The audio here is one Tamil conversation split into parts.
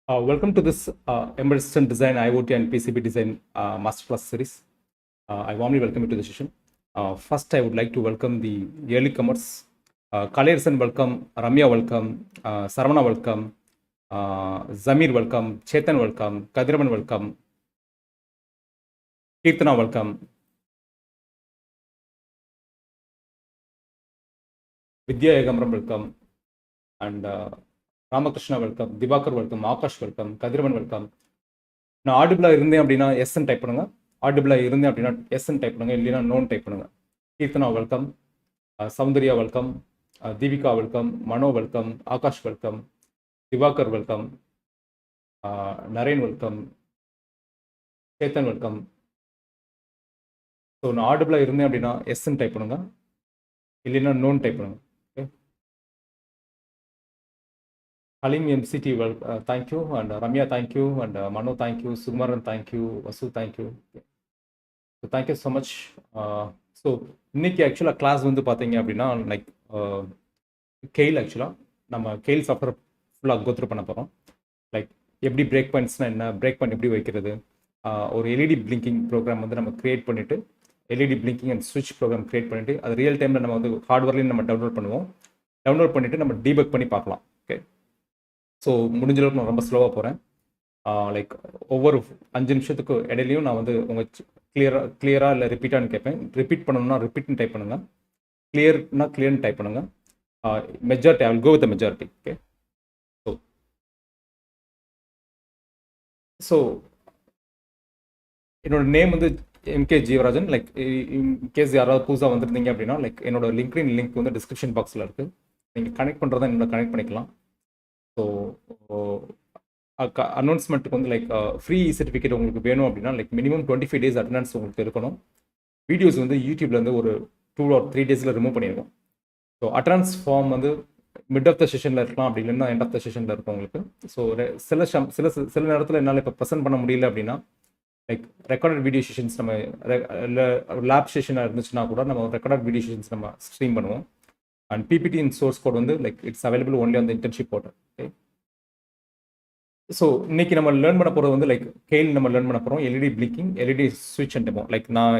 Welcome to this Embedded System Design, IoT and PCB Design Masterclass series. I warmly welcome you to the session. First, I would like to welcome the early comers. Kalersan welcome, Ramya welcome, Saravana welcome, Zamir welcome, Chetan welcome, Kadiraman welcome, Kirtana welcome, Vidya Yagamram welcome, and Ramakrishna welcome, Dibakar welcome, Akash welcome, Kadiraman welcome. நான் ஆடிபிளாக இருந்தேன் அப்படின்னா எஸ்ன்னு டைப் பண்ணுங்கள். ஆடிபிளாக இருந்தேன் அப்படின்னா எஸ்ன்னு டைப் பண்ணுங்கள், இல்லைன்னா நோன் டைப் பண்ணுங்கள். Keerthana welcome, Soundarya welcome, Deepika welcome, Mano welcome, Akash welcome, Diwakar welcome, Naren welcome, Chetan welcome. So நான் ஆடிபிளாக இருந்தேன் அப்படின்னா எஸ்ன்னு டைப் பண்ணுங்கள், இல்லைன்னா நோன் டைப் பண்ணுங்கள். Okay, Halim MCT, thank you, and Ramya, thank you, and Mano, thank you, Sukumaran, thank you, Vasu, thank you. Okay. So thank you so much. So இன்னைக்கு ஆக்சுவலாக கிளாஸ் வந்து பார்த்தீங்க அப்படின்னா லைக் கெயில் ஆக்சுவலாக நம்ம கெயில் சாஃப்ட்வேர் ஃபுல்லாக கோத்ரூ பண்ண போகிறோம். லைக் எப்படி பிரேக் பாயிண்ட்ஸ்னால் என்ன, பிரேக் பாயிண்ட் எப்படி வைக்கிறது, ஒரு எல்இடி பிளிங்கிங் ப்ரோக்ராம் வந்து நம்ம க்ரியேட் பண்ணிவிட்டு எல்இடி பிளிங்கிங் அண்ட் ஸ்விட்ச் ப்ரோக்ராம் க்ரியேட் பண்ணிவிட்டு அது ரியல் டைமில் நம்ம வந்து ஹார்ட்வேர்லேயும் நம்ம டவுன்லோட் பண்ணுவோம். டவுன்லோட் பண்ணிவிட்டு நம்ம டீபக் பண்ணி பார்க்கலாம். ஓகே, ஸோ முடிஞ்ச அளவுக்கு நான் ரொம்ப ஸ்லோவாக போகிறேன். லைக் ஒவ்வொரு 5 நிமிஷத்துக்கு இடையிலையும் நான் வந்து உங்கள் கிளியராக இல்லை ரிப்பீட்டானு கேட்பேன். ரிப்பீட் பண்ணணும்னா ரிப்பீட்னு டைப் பண்ணுங்கள், கிளியர்னா கிளியர்னு டைப் பண்ணுங்கள். Majority, I will go with the majority. Okay, so என்னோட நேம் வந்து எம்கே ஜீவராஜன். லைக் இன்கேஸ் யாராவது புதுசாக வந்திருந்தீங்க அப்படின்னா லைக் என்னோட லிங்க் வந்து டிஸ்கிரிப்ஷன் பாக்ஸில் இருக்குது. நீங்கள் கனெக்ட் பண்ணுறதா என்னோட கனெக்ட் பண்ணிக்கலாம். ஸோ அனௌன்ஸ்மெண்ட்டுக்கு வந்து லைக் ஃப்ரீ சர்டிஃபிகேட் உங்களுக்கு வேணும் அப்படின்னா லைக் மினிமம் 25 days அட்டண்டன்ஸ் உங்களுக்கு இருக்கணும். வீடியோஸ் வந்து யூடியூப்ல வந்து ஒரு 2 or 3 days ரிமூவ் பண்ணியிருக்கோம். ஸோ அட்டண்டன்ஸ் ஃபார்ம் வந்து மிட் ஆஃப் த செஷனில் இருக்கலாம், அப்படி இல்லைன்னா எண்ட் ஆஃப் த செஷனில் இருக்கும் உங்களுக்கு. ஸோ சில நேரத்தில் என்னால் இப்போ ப்ரெசென்ட் பண்ண முடியல அப்படின்னா லைக் ரெக்கார்டட் வீடியோ செஷன்ஸ் நம்ம இல்லை லேப் செஷனாக இருந்துச்சுன்னா கூட நம்ம ரெக்கார்டட் வீடியோ செஷன்ஸ் நம்ம ஸ்ட்ரீம் பண்ணுவோம். And PPT in source code வந்து like it's available only on the internship portal. Okay, so இன்னைக்கு நம்ம லேர்ன் பண்ண போகிறது வந்து லைக் கெயில் நம்ம லேர்ன் பண்ண போகிறோம், எல்இடி பிளிங்கிங், எல்இடி ஸ்விட்ச் அண்ட் டெமோ. லைக் நான்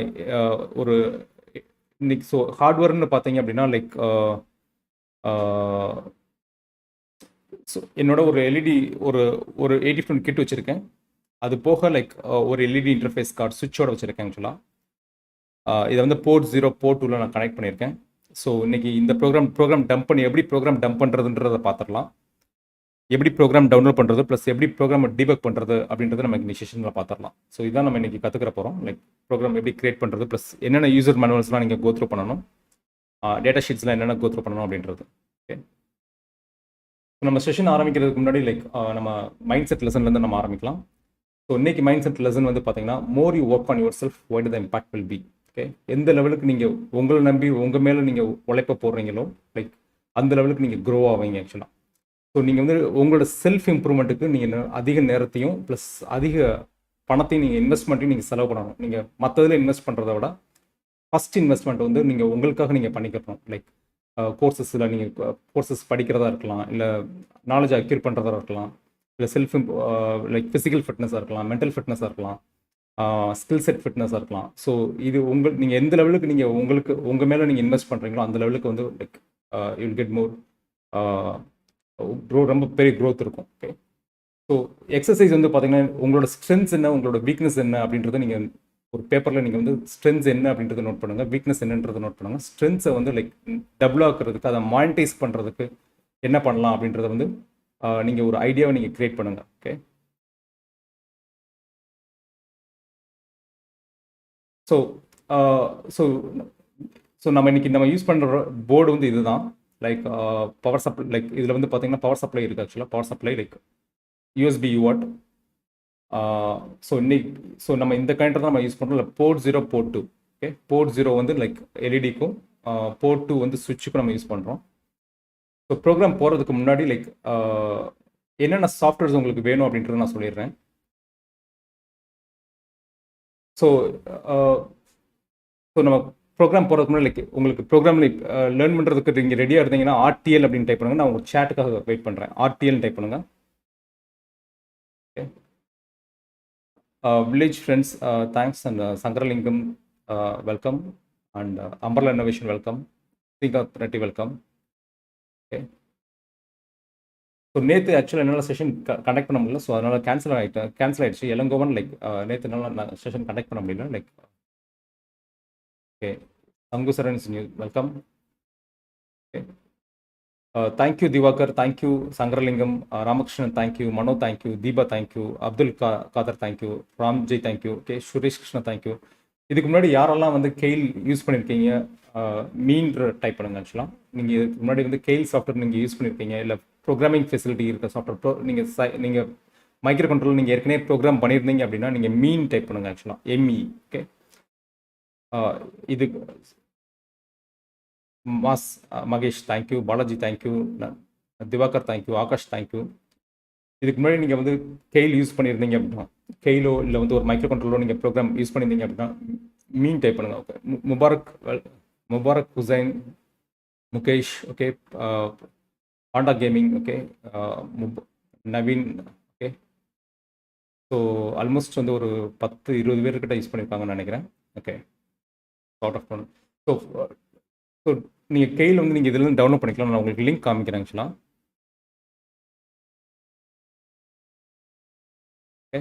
ஒரு இன்னைக்கு ஸோ ஹார்ட்வேர்னு பார்த்தீங்க அப்படின்னா லைக் ஸோ என்னோட ஒரு எல்இடி ஒரு 80 கிட் வச்சுருக்கேன். அது போக லைக் ஒரு எல்இடி இன்டர்ஃபேஸ் கார்டு ஸ்விட்சோட வச்சுருக்கேன் ஆக்சுவலாக. இதை வந்து போர்ட் 0 போர்ட் 2ல நான் கனெக்ட் பண்ணியிருக்கேன். ஸோ இன்னைக்கு இந்த ப்ரோக்ராம் டம்ப் பண்ணி எப்படி ப்ரோக்ராம் டம்ப் பண்ணுறதுன்றதை பார்த்துடலாம். எப்படி ப்ரோக்ராம் டவுன்லோட் பண்ணுறது ப்ளஸ் எப்படி ப்ரோக்ராம் டீபக் பண்ணுறது அப்படின்றத நம்ம இந்த செஷனில் பார்த்துடலாம். ஸோ இதான் நம்ம இன்றைக்கி கற்றுக்கிற போகிறோம். லைக் ப்ரோக்ராம் எப்படி கிரியேட் பண்ணுறது ப்ளஸ் என்னென்ன யூசர் மேனுவல்ஸ்லாம் நீங்கள் கோத்ரூ பண்ணணும், டேட்டா ஷீட்ஸ்லாம் என்னென்ன கோத்ரூ பண்ணணும் அப்படின்றது. ஓகே, நம்ம செஷன் ஆரம்பிக்கிறதுக்கு முன்னாடி லைக் நம்ம மைண்ட் செட் லெசன்லேருந்து நம்ம ஆரம்பிக்கலாம். ஸோ இன்னைக்கு மைண்ட் செட் லெசன் வந்து பார்த்தீங்கன்னா more you work on yourself wide the impact will be. Okay, எந்த லெவலுக்கு நீங்கள் உங்களை நம்பி உங்கள் மேலே நீங்கள் உழைப்ப போடுறீங்களோ லைக் அந்த லெவலுக்கு நீங்கள் க்ரோ ஆவீங்க ஆக்சுவலாக. ஸோ நீங்கள் வந்து உங்களோட செல்ஃப் இம்ப்ரூவ்மெண்ட்டுக்கு நீங்கள் அதிக நேரத்தையும் ப்ளஸ் அதிக பணத்தையும் நீங்கள் இன்வெஸ்ட்மெண்ட்டையும் நீங்கள் செலவு பண்ணணும். நீங்கள் மற்றதில் இன்வெஸ்ட் பண்ணுறத விட ஃபஸ்ட் இன்வெஸ்ட்மெண்ட் வந்து நீங்கள் உங்களுக்காக நீங்கள் பண்ணிக்கணும். லைக் கோர்சஸில் நீங்கள் கோர்சஸ் படிக்கிறதா இருக்கலாம், இல்லை நாலேஜ் அக்யூர் பண்ணுறதா இருக்கலாம், இல்லை செல்ஃப் லைக் ஃபிசிக்கல் ஃபிட்னஸாக இருக்கலாம், மென்டல் ஃபிட்னஸாக இருக்கலாம், ஸ்கில் செட் ஃபிட்னஸாக இருக்கலாம். ஸோ இது நீங்கள் எந்த லெவலுக்கு நீங்கள் உங்கள் மேலே நீங்கள் இன்வெஸ்ட் பண்ணுறீங்களோ அந்த லெவலுக்கு வந்து like you will get more ரொம்ப பெரிய க்ரோத் இருக்கும். ஓகே, ஸோ எக்ஸசைஸ் வந்து பார்த்தீங்கன்னா உங்களோட ஸ்ட்ரென்த்ஸ் என்ன, உங்களோட வீக்னஸ் என்ன அப்படின்றத நீங்கள் ஒரு பேப்பரில் நீங்கள் வந்து ஸ்ட்ரென்த்ஸ் என்ன அப்படின்றத நோட் பண்ணுங்கள், வீக்னஸ் என்னன்றதை நோட் பண்ணுங்கள். ஸ்ட்ரென்த்ஸை வந்து லைக் டபுள் ஆக்குறதுக்கு, அதை மானிட்டைஸ் பண்ணுறதுக்கு என்ன பண்ணலாம் அப்படின்றத வந்து நீங்கள் ஒரு ஐடியாவை நீங்கள் க்ரியேட் பண்ணுங்கள். ஓகே, ஸோ ஸோ நம்ம இன்னைக்கு நம்ம யூஸ் பண்ணுற போர்டு வந்து இதுதான். லைக் பவர் சப்ளை, லைக் இதில் வந்து பார்த்தீங்கன்னா பவர் சப்ளை இருக்குது ஆக்சுவலாக. பவர் சப்ளை லைக் யூஎஸ்பி யூவாட். ஸோ நம்ம இந்த கனெக்டர் தான் நம்ம யூஸ் பண்ணுறோம். இல்லை போர்ட் 0 போர்ட் 2. ஓகே, போர்ட் 0 வந்து லைக் எல்இடிக்கும், போர்ட் 2 வந்து ஸ்விட்சுக்கும் நம்ம யூஸ் பண்ணுறோம். ஸோ ப்ரோக்ராம் போகிறதுக்கு முன்னாடி லைக் என்னென்ன சாஃப்ட்வேர்ஸ் உங்களுக்கு வேணும் அப்படின்றத நான் சொல்லிடுறேன். ஸோ நம்ம ப்ரோக்ராம் போகிறதுக்கு முன்னாடி லைக் உங்களுக்கு ப்ரோக்ராமில் லேர்ன் பண்ணுறதுக்கு நீங்கள் ரெடியாக இருந்தீங்கன்னா ஆர்டிஎல் அப்படின்னு டைப் பண்ணுங்கள். நான் உங்கள் சேட்டுக்காக வெயிட் பண்ணுறேன். ஆர்டிஎல் டைப் பண்ணுங்கள். Okay. Village friends, thanks, and Sankaralingam, welcome, and Umbrella Innovation, welcome. Srikath Reddy, welcome. Okay. So நேற்று ஆக்சுவலாக என்னால் செஷன் கண்டக்ட் பண்ண முடியல. ஸோ அதனால் கேன்சல் ஆகிடுச்சு. இளங்கோவன் லைக் நேற்று என்னால் செஷன் கண்டக்ட் பண்ண முடியல. Like okay, Sangusaran new welcome. Okay, thank you Diwakar, thank you Sankaralingam, Ramakrishnan thank you, Mano thank you, Deepa thank you, Abdul Kadar thank you, Ramjay thank you, okay, Suresh Krishna thank you. இதுக்கு முன்னாடி யாரெல்லாம் வந்து கெயில் யூஸ் பண்ணியிருக்கீங்க, மீன்ற டைப் பண்ணுங்க. ஆக்சுவலாக நீங்கள் இதுக்கு முன்னாடி வந்து கெயில் சாஃப்ட்வேர் நீங்கள் யூஸ் பண்ணியிருக்கீங்க, இல்லை ப்ரோக்ராமிங் ஃபெசிலிட்டி இருக்க சாஃப்ட்வேர் நீங்கள் மைக்ரோ கண்ட்ரோல் நீங்கள் ஏற்கனவே ப்ரோக்ராம் பண்ணியிருந்தீங்க அப்படின்னா நீங்கள் மீன் டைப் பண்ணுங்க. ஆக்சுவலாக எம்இ. ஓகே, இது mass Mahesh thank you, Balaji thank you, Diwakar thank you, Akash thank you. இதுக்கு முன்னாடி நீங்கள் வந்து கெயில் யூஸ் பண்ணியிருந்தீங்க அப்படின்னா, கெயிலோ இல்லை வந்து ஒரு மைக்ரோ கண்ட்ரோலோ நீங்கள் ப்ரோக்ராம் யூஸ் பண்ணியிருந்தீங்க அப்படின்னா மீன் டைப் பண்ணுங்க. Okay, Mubarak Hussain, Mukesh, okay, panda gaming, okay, Naveen, okay. So almost வந்து ஒரு 10-20 பேர்கிட்ட யூஸ் பண்ணியிருக்காங்கன்னு நினைக்கிறேன். Okay, out of one. So நீங்கள் கெயில் வந்து நீங்கள் இதுலேருந்து டவுன்லோட் பண்ணிக்கலாம். நான் உங்களுக்கு லிங்க் காமிக்கிறேன். ஆக்சுவலாக ஓகே,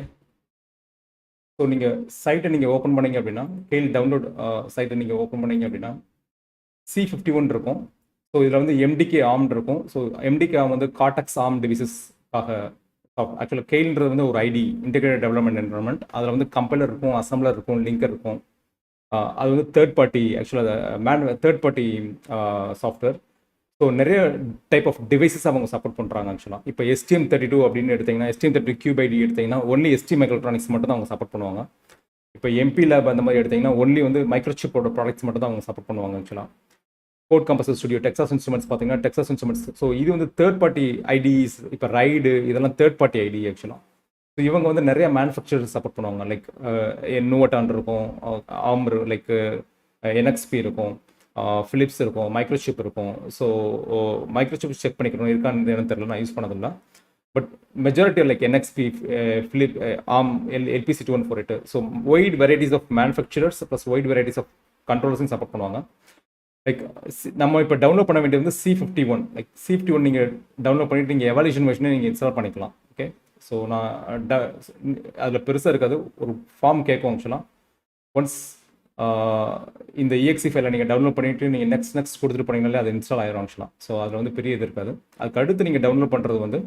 ஸோ நீங்கள் சைட்டை நீங்கள் ஓப்பன் பண்ணீங்க அப்படின்னா, கெயில் டவுன்லோட் சைட்டை நீங்கள் ஓப்பன் பண்ணீங்க அப்படின்னா C51 இருக்கும். ஸோ இதில் வந்து MDK ஆர்ம் இருக்கும். ஸோ MDK ஆர்ம் வந்து கார்டெக்ஸ் ஆர்ம் டிவைசஸ்க்காக. ஆக்சுவலாக கெயில்ன்றது வந்து ஒரு ஐடி, இன்டெகிரேட்டட் டெவலப்மெண்ட் என்வரன்மெண்ட். அதில் வந்து கம்பைலர் இருக்கும், அசம்பிளர் இருக்கும், லிங்கர் இருக்கும். அது வந்து தேர்ட் பார்ட்டி, ஆக்சுவலாக தேர்ட் பார்ட்டி சாஃப்ட்வேர். ஸோ நிறைய டைப் ஆஃப் டிவைசஸ் அவங்க சப்போர்ட் பண்ணுறாங்க. ஆக்சுவலாக இப்போ STM32 அப்படின்னு எடுத்திங்கன்னா, STM32 Cube ID எடுத்திங்கன்னா ஒன்லி ST மைக்ரோட்ரானிக்ஸ் மட்டும் தான் அவங்க சப்போர்ட் பண்ணுவாங்க. இப்போ MP லேப் அந்த மாதிரி எடுத்திங்கன்னா ஒன்லி வந்து மைக்ரோசிப்போட ப்ராடக்ட்ஸ் மட்டும் தான் அவங்க சப்போர்ட் பண்ணுவாங்க. ஆக்சுவலாக code composer studio, Texas Instruments பார்த்தீங்கன்னா டெக்ஸாஸ் இன்ஸ்ட்ருமெண்ட்ஸ். ஸோ இது வந்து தேர்ட் பார்ட்டி ஐடிஸ். இப்போ ரைடு இதெல்லாம் தேர்ட் பார்ட்டி ஐடி. ஆக்சுவலாக ஸோ இவங்க வந்து நிறைய மேனுஃபேக்சரர்ஸ் சப்போர்ட் பண்ணுவாங்க. லைக் நோவாட்டான் இருக்கும், ஆம்ரு, லைக் NXP இருக்கும், ஃபிலிப்ஸ் இருக்கும், மைக்ரோசிப் இருக்கும். ஸோ மைக்ரோசிப் செக் பண்ணிக்கணும் இருக்கான்னு எனக்கு தெரியல, நான் யூஸ் பண்ணதில்லை. But majority like NXP, Philip, ஆம், LPC2148. So wide varieties of manufacturers plus wide varieties of கண்ட்ரோலர்ஸையும் support பண்ணுவாங்க. லைக் நம்ம இப்போ டவுன்லோட் பண்ண வேண்டியது வந்து C51. லைக் C51 நீங்கள் டவுன்லோட் பண்ணிவிட்டு நீங்கள் எவாலுவேஷன் வெர்ஷனை நீங்கள் இன்ஸ்டால் பண்ணிக்கலாம். ஓகே, ஸோ நான் அதில் பெருசாக இருக்காது, ஒரு ஃபார்ம் கேட்கும். ஆக்சுவலாக ஒன்ஸ் இந்த EXE ஃபைலை நீங்கள் டவுன்லோட் பண்ணிவிட்டு நீங்கள் நெக்ஸ்ட் கொடுத்துட்டு போனீங்கனாலே அது இன்ஸ்டால் ஆயிரும். ஆக்சுவலாக ஸோ அதில் வந்து பெரிய இது இருக்காது. அதுக்கு அடுத்து நீங்கள் டவுன்லோட் பண்ணுறது வந்து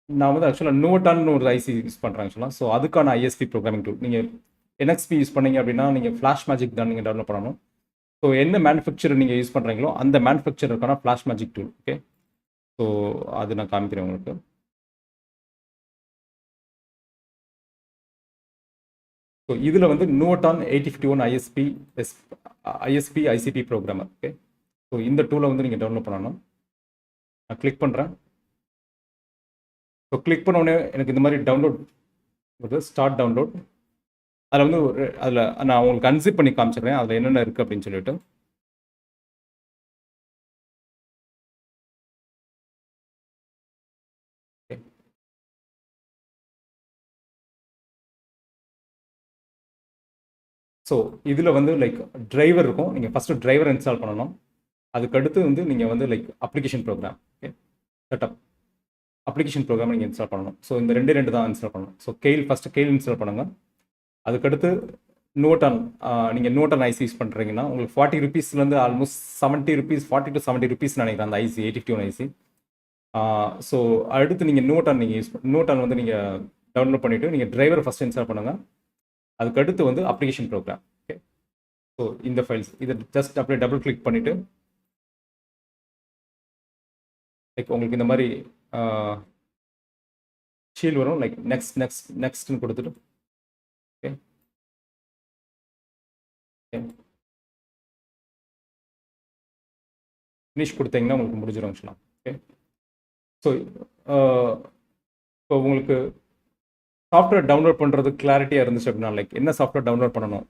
நான் வந்து ஆக்சுவலாக நோட்டான்னு ஒரு ஐசி யூஸ் பண்ணுறேன். ஆக்சுவலாக ஸோ அதுக்கான ISP ப்ரோக்ராமிங் டூல். நீங்கள் NXP யூஸ் பண்ணீங்க அப்படின்னா நீங்கள் ஃப்ளாஷ் மேஜிக் தான் நீங்கள் டவுன்லோட் பண்ணணும். ஸோ என்ன மேனுஃபேக்சர் நீங்கள் யூஸ் பண்ணுறீங்களோ அந்த மேனுஃபேக்சருக்கான Flash Magic tool. Okay, so அது நான் காமிக்கிறேன் உங்களுக்கு. ஸோ இதில் வந்து Nuvoton 8051 ISP ICP programmer. Okay, so இந்த டூலை வந்து நீங்கள் டவுன்லோட் பண்ணணும். நான் கிளிக் பண்ணுறேன். ஸோ கிளிக் பண்ண உடனே எனக்கு இந்த மாதிரி டவுன்லோட் வருது, ஸ்டார்ட் டவுன்லோட். அதில் வந்து அதில் நான் உங்களுக்கு அன்சிப் பண்ணி காமிச்சிடுறேன் அதில் என்னென்ன இருக்குது அப்படின்னு சொல்லிட்டு. ஸோ இதில் வந்து லைக் டிரைவர் இருக்கும். நீங்கள் ஃபஸ்ட்டு டிரைவர் இன்ஸ்டால் பண்ணணும். அதுக்கடுத்து வந்து நீங்கள் வந்து like application program, okay, setup application program நீங்கள் இன்ஸ்டால் பண்ணணும். ஸோ இந்த ரெண்டு தான் இன்ஸ்டால் பண்ணணும். ஸோ ஃபஸ்ட்டு கெயில் இன்ஸ்டால் பண்ணுங்கள். அதுக்கடுத்து நோட்டான், நீங்கள் நோட்டான் ஐசி யூஸ் பண்ணுறீங்கன்னா உங்களுக்கு 40 ரூபீஸ்லேருந்து ஆல்மோஸ்ட் 70 ரூபீஸ், 40 to 70 ரூபீஸ் நினைக்கிறேன் அந்த ஐசி, 8051 ஐசி. ஸோ அடுத்து நீங்கள் நோட்டான் வந்து நீங்கள் டவுன்லோட் பண்ணிவிட்டு நீங்கள் டிரைவர் ஃபஸ்ட் இன்ஸ்டால் பண்ணுங்கள். அதுக்கடுத்து வந்து அப்ளிகேஷன் ப்ரோக்ராம். ஓகே, ஸோ இந்த ஃபைல்ஸ் இதை ஜஸ்ட் அப்படியே டபுள் கிளிக் பண்ணிவிட்டு லைக் உங்களுக்கு இந்த மாதிரி ஷீல் வரும். லைக் நெக்ஸ்ட்னு கொடுத்துட்டு ஓகே, ஃபினிஷ் கொடுத்தீங்கன்னா உங்களுக்கு முடிஞ்சிடும். ஆக்சுவலாக ஓகே, ஸோ இப்போ உங்களுக்கு சாஃப்ட்வேர் டவுன்லோட் பண்ணுறது கிளாரிட்டியாக இருந்துச்சு அப்படின்னா லைக் என்ன சாஃப்ட்வேர் டவுன்லோட் பண்ணணும்.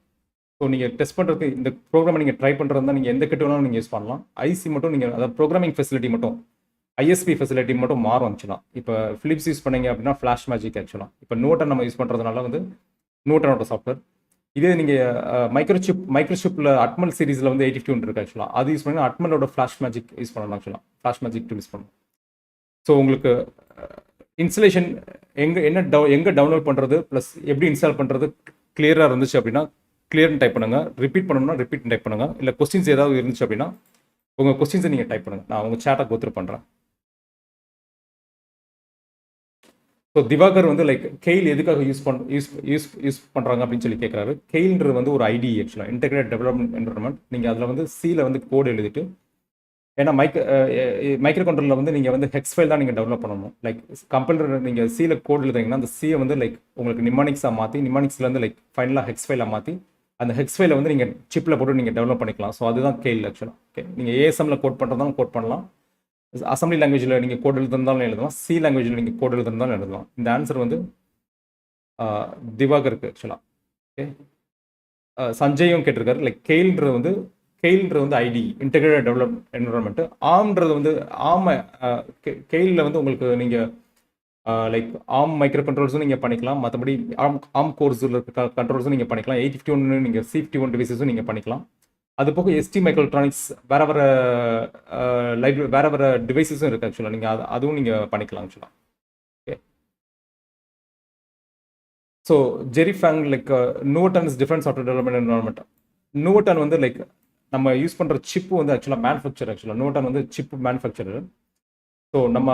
ஸோ நீங்கள் டெஸ்ட் பண்ணுறதுக்கு இந்த ப்ரோக்ராமை நீங்கள் ட்ரை பண்ணுறது தான். நீங்கள் எந்த கிட்ட வேணாலும் நீங்கள் யூஸ் பண்ணலாம். ஐசி மட்டும் நீங்கள் அதாவது ப்ரோக்ராமிங் ஃபெசிலிட்டி மட்டும் ஐஎஸ்பி ஃபெசிலிட்டி மட்டும் மாறும் ஆக்சுவலாக. இப்போ ஃபிலிப்ஸ் யூஸ் பண்ணீங்க அப்படின்னா ஃப்ளாஷ் மேஜிக் ஆக்சுவலாக. இப்போ நோட்டன் நம்ம யூஸ் பண்ணுறதுனால வந்து நோட்டனோட சாஃப்ட்வேர். இதே நீங்கள் மைக்ரோசிப்பில் அட்மல் சீரிஸில் வந்து 8051 இருக்குது ஆக்சுவலாக. அது யூஸ் பண்ணி அட்மலோட ஃப்ளாஷ் மேஜிக் யூஸ் பண்ணலாம் ஆக்சுவலாக. ஃப்ளாஷ் மேஜிக் யூஸ் பண்ணணும். ஸோ உங்களுக்கு இன்ஸ்டலேஷன் எங்கே டவுன்லோட் பண்ணுறது ப்ளஸ் எப்படி இன்ஸ்டால் பண்ணுறது கிளியராக இருந்துச்சு அப்படின்னா கிளியர்னு டைப் பண்ணுங்கள். ரிப்பீட் பண்ணணும்னா ரிப்பீட் டைப் பண்ணுங்கள். இல்லை கொஸ்டின்ஸ் ஏதாவது இருந்துச்சு அப்படின்னா உங்கள் கொஸ்டின்ஸை நீங்கள் டைப் பண்ணுங்கள். நான் உங்கள் சேட்டை கோத்ரூ பண்ணுறேன். ஸோ திவாகர் வந்து லைக் கெயில் எதுக்காக யூஸ் பண்ணுறாங்க அப்படின்னு சொல்லி கேட்குறாரு. கெயில்ன்றது வந்து ஒரு ஐடி ஆக்சுவலாக, இன்டெகிரேட் டெவலப்மெண்ட் என்வரன்மெண்ட். நீங்கள் அதில் வந்து சியில் வந்து கோடு எழுதிட்டு, ஏன்னா மைக்ரோ கண்ட்ரோலில் வந்து நீங்கள் வந்து ஹெக்ஸ் ஃபைல் தான் நீங்கள் டெவலப் பண்ணணும். லைக் கம்பைலர் நீங்கள் சியில் கோட் எழுதுறீங்கன்னா அந்த சியை வந்து லைக் உங்களுக்கு நிமானிக்ஸாக மாற்றி, நிமானிக்ஸ்லேருந்து லைக் ஃபைனலாக ஹெக்ஸ் ஃபைலாக மாற்றி அந்த ஹெக்ஸ் ஃபைலை வந்து நீங்கள் சிப்பில் போட்டு நீங்கள் டெவலப் பண்ணிக்கலாம். ஸோ அதுதான் கெயில் ஆக்சுவலாக. ஓகே, நீங்கள் ஏஎஸ்எம்மில் கோட் பண்ணுறதாலும் கோட் பண்ணலாம், அசம்பிளி லாங்குவேஜில் நீங்கள் கோட் எழுதுறதாலும் எழுதலாம், சி லாங்குவேஜில் நீங்கள் கோட் எழுதுறதாலும் எழுதலாம். இந்த ஆன்சர் வந்து திவாகருக்கு ஆக்சுவலாக. ஓகே, சஞ்சயும் கேட்டிருக்காரு. லைக் கெயில்ன்றது வந்து ஐடி, இன்டெகிரேட்டட் டெவலப் என்வரன்மெண்ட். ஆம்ன்றது வந்து கெயிலில் வந்து உங்களுக்கு நீங்கள் லைக் ஆம் மைக்ரோ கண்ட்ரோல்ஸும் நீங்கள் பண்ணிக்கலாம், மற்றபடி ஆம் கோர்ஸில் இருக்க கண்ட்ரோல்ஸும் நீங்கள் பண்ணிக்கலாம், 8051 நீங்கள் C51 டிவைசஸும் நீங்கள் பண்ணிக்கலாம். அது போக ST மைக்ரோஎலக்ட்ரானிக்ஸ் வேற டிவைசஸும் இருக்குது ஆக்சுவலாக. நீங்கள் அதுவும் நீங்கள் பண்ணிக்கலாம் ஆக்சுவலாக. Okay, so Jerry Fang like Nuvoton is difference software development environment. Nuvoton வந்து லைக் நம்ம யூஸ் பண்ணுற சிப்பு வந்து ஆக்சுவலாக மேனுஃபேக்சர் ஆக்சுவலாக. நோட்டன் வந்து சிப் மேனுஃபேக்சரர். ஸோ நம்ம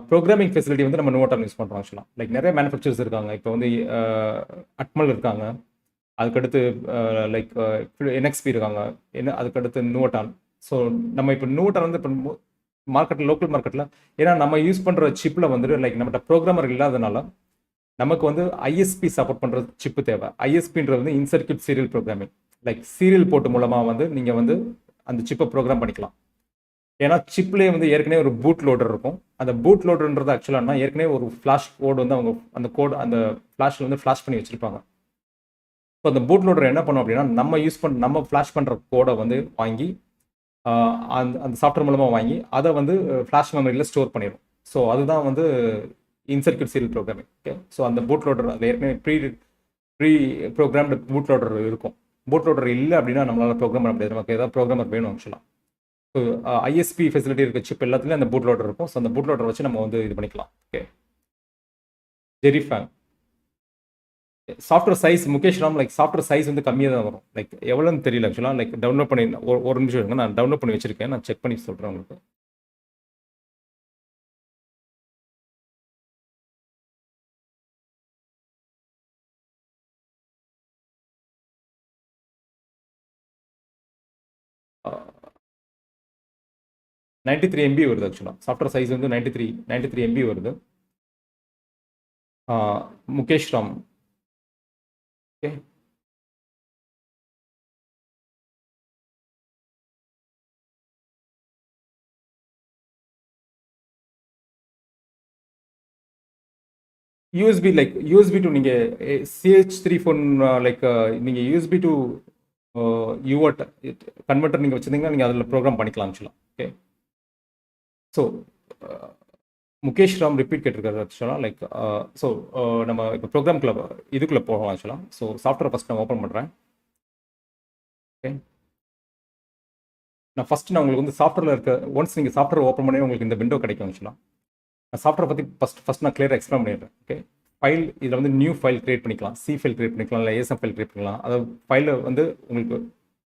ப்ரோக்ராமிங் ஃபெசிலிட்டி வந்து நம்ம நோட்டன் யூஸ் பண்ணுறோம் ஆக்சுவலாக. லைக் நிறைய மேனுஃபேக்சர்ஸ் இருக்காங்க. இப்போ வந்து அட்மல் இருக்காங்க, அதுக்கடுத்து லைக் NXP இருக்காங்க, அதுக்கடுத்து நோட்டான். ஸோ நம்ம இப்போ நோட்டான் வந்து இப்போ மார்க்கெட்டில், லோக்கல் மார்க்கெட்டில், ஏன்னா நம்ம யூஸ் பண்ணுற சிப்பில் வந்துட்டு லைக் நம்மகிட்ட ப்ரோக்ராமர் இல்லாதனால நமக்கு வந்து ஐஎஸ்பி சப்போர்ட் பண்ணுற சிப்பு தேவை. ஐஎஸ்பின்றது வந்து in circuit serial programming. Like serial port மூலமாக வந்து நீங்கள் வந்து அந்த சிப்பை ப்ரோக்ராம் பண்ணிக்கலாம். ஏன்னா சிப்லேயே வந்து ஏற்கனவே ஒரு பூட் லோடர் இருக்கும். அந்த பூட் லோடர்ன்றது ஆக்சுவலாக ஏற்கனவே ஒரு ஃப்ளாஷ் கோடு வந்து அவங்க அந்த கோடு அந்த ஃப்ளாஷில் வந்து ஃப்ளாஷ் பண்ணி வச்சுருப்பாங்க. ஸோ அந்த பூட் லோடர் என்ன பண்ணும் அப்படின்னா நம்ம ஃப்ளாஷ் பண்ணுற கோடை வந்து வாங்கி அந்த சாஃப்ட்வேர் மூலமாக வாங்கி அதை வந்து ஃப்ளாஷ் மெமரியில் ஸ்டோர் பண்ணிடும். ஸோ அதுதான் வந்து in circuit serial programming. Okay, so அந்த பூட் லோடர் அது ஏற்கனவே ப்ரீ ப்ரோக்ராம்டு பூட் லோடர் இருக்கும். பூட் லோடர் இல்லை அப்படின்னா நம்மளால் ப்ரோக்ராம் பண்ண முடியாது. நமக்கு ஏதாவது ப்ரோக்ராமர் வேணும் ஆக்சுவலாக. ஸோ ஐஎஸ்பி ஃபெசிலிட்டி இருக்க சிப் எல்லாத்துலேயும் அந்த பூட் லோடர் இருக்கும். ஸோ அந்த பூட் லோடர் வச்சு நம்ம வந்து இது பண்ணிக்கலாம். Okay, Jerry Fang software size Mukesh Ram like software size வந்து கம்மியாக தான் வரும். லைக் எவ்வளோன்னு தெரியல ஆக்சுவலாக. லைக் டவுன்லோட் பண்ணி ஒரு நிமிஷம் இருங்க, நான் டவுன்லோட் பண்ணி வச்சிருக்கேன், நான் செக் பண்ணி சொல்கிறேன் உங்களுக்கு. $93 MB வருது ஆக்சுவலாக. சாஃப்ட்வேர் சைஸ் வந்து 93 MB வருது. Mukesh Ram. Okay, USB to நீங்கள் CH3 ஃபோன் லைக் நீங்கள் யூஎஸ்பி டு UART கன்வெர்ட்டர் நீங்கள் வச்சுருந்தீங்கன்னா நீங்கள் அதில் ப்ரோக்ராம் பண்ணிக்கலாம் ஆக்சுவலாக. Okay, so Mukesh Ram repeat கேட்டிருக்காரு ஆக்சுவலாக. லைக் ஸோ நம்ம இப்போ ப்ரோக்ராம்குள்ளே இதுக்குள்ளே போகலாம் ஆக்சுவலாக. ஸோ சாஃப்ட்வேர் ஃபஸ்ட் நான் ஓப்பன் பண்ணுறேன். ஓகே, நான் உங்களுக்கு வந்து சாஃப்ட்வேரில் இருக்க ஒன்ஸ் நீங்கள் சாஃப்ட்வேர் ஓப்பன் பண்ணி உங்களுக்கு இந்த விண்டோ கிடைக்கும் ஆக்சுவலாக. நான் சாஃப்ட்வேர் பற்றி ஃபஸ்ட் நான் கிளியராக எக்ஸ்பிளைன் பண்ணிடுறேன். ஓகே, ஃபைல் இதில் வந்து நியூ ஃபைல் கிரியேட் பண்ணிக்கலாம், சி ஃபைல் கிரியேட் பண்ணிக்கலாம், இல்லை ASM ஃபைல் கிரியேட் பண்ணிக்கலாம். அதாவது ஃபைலில் வந்து உங்களுக்கு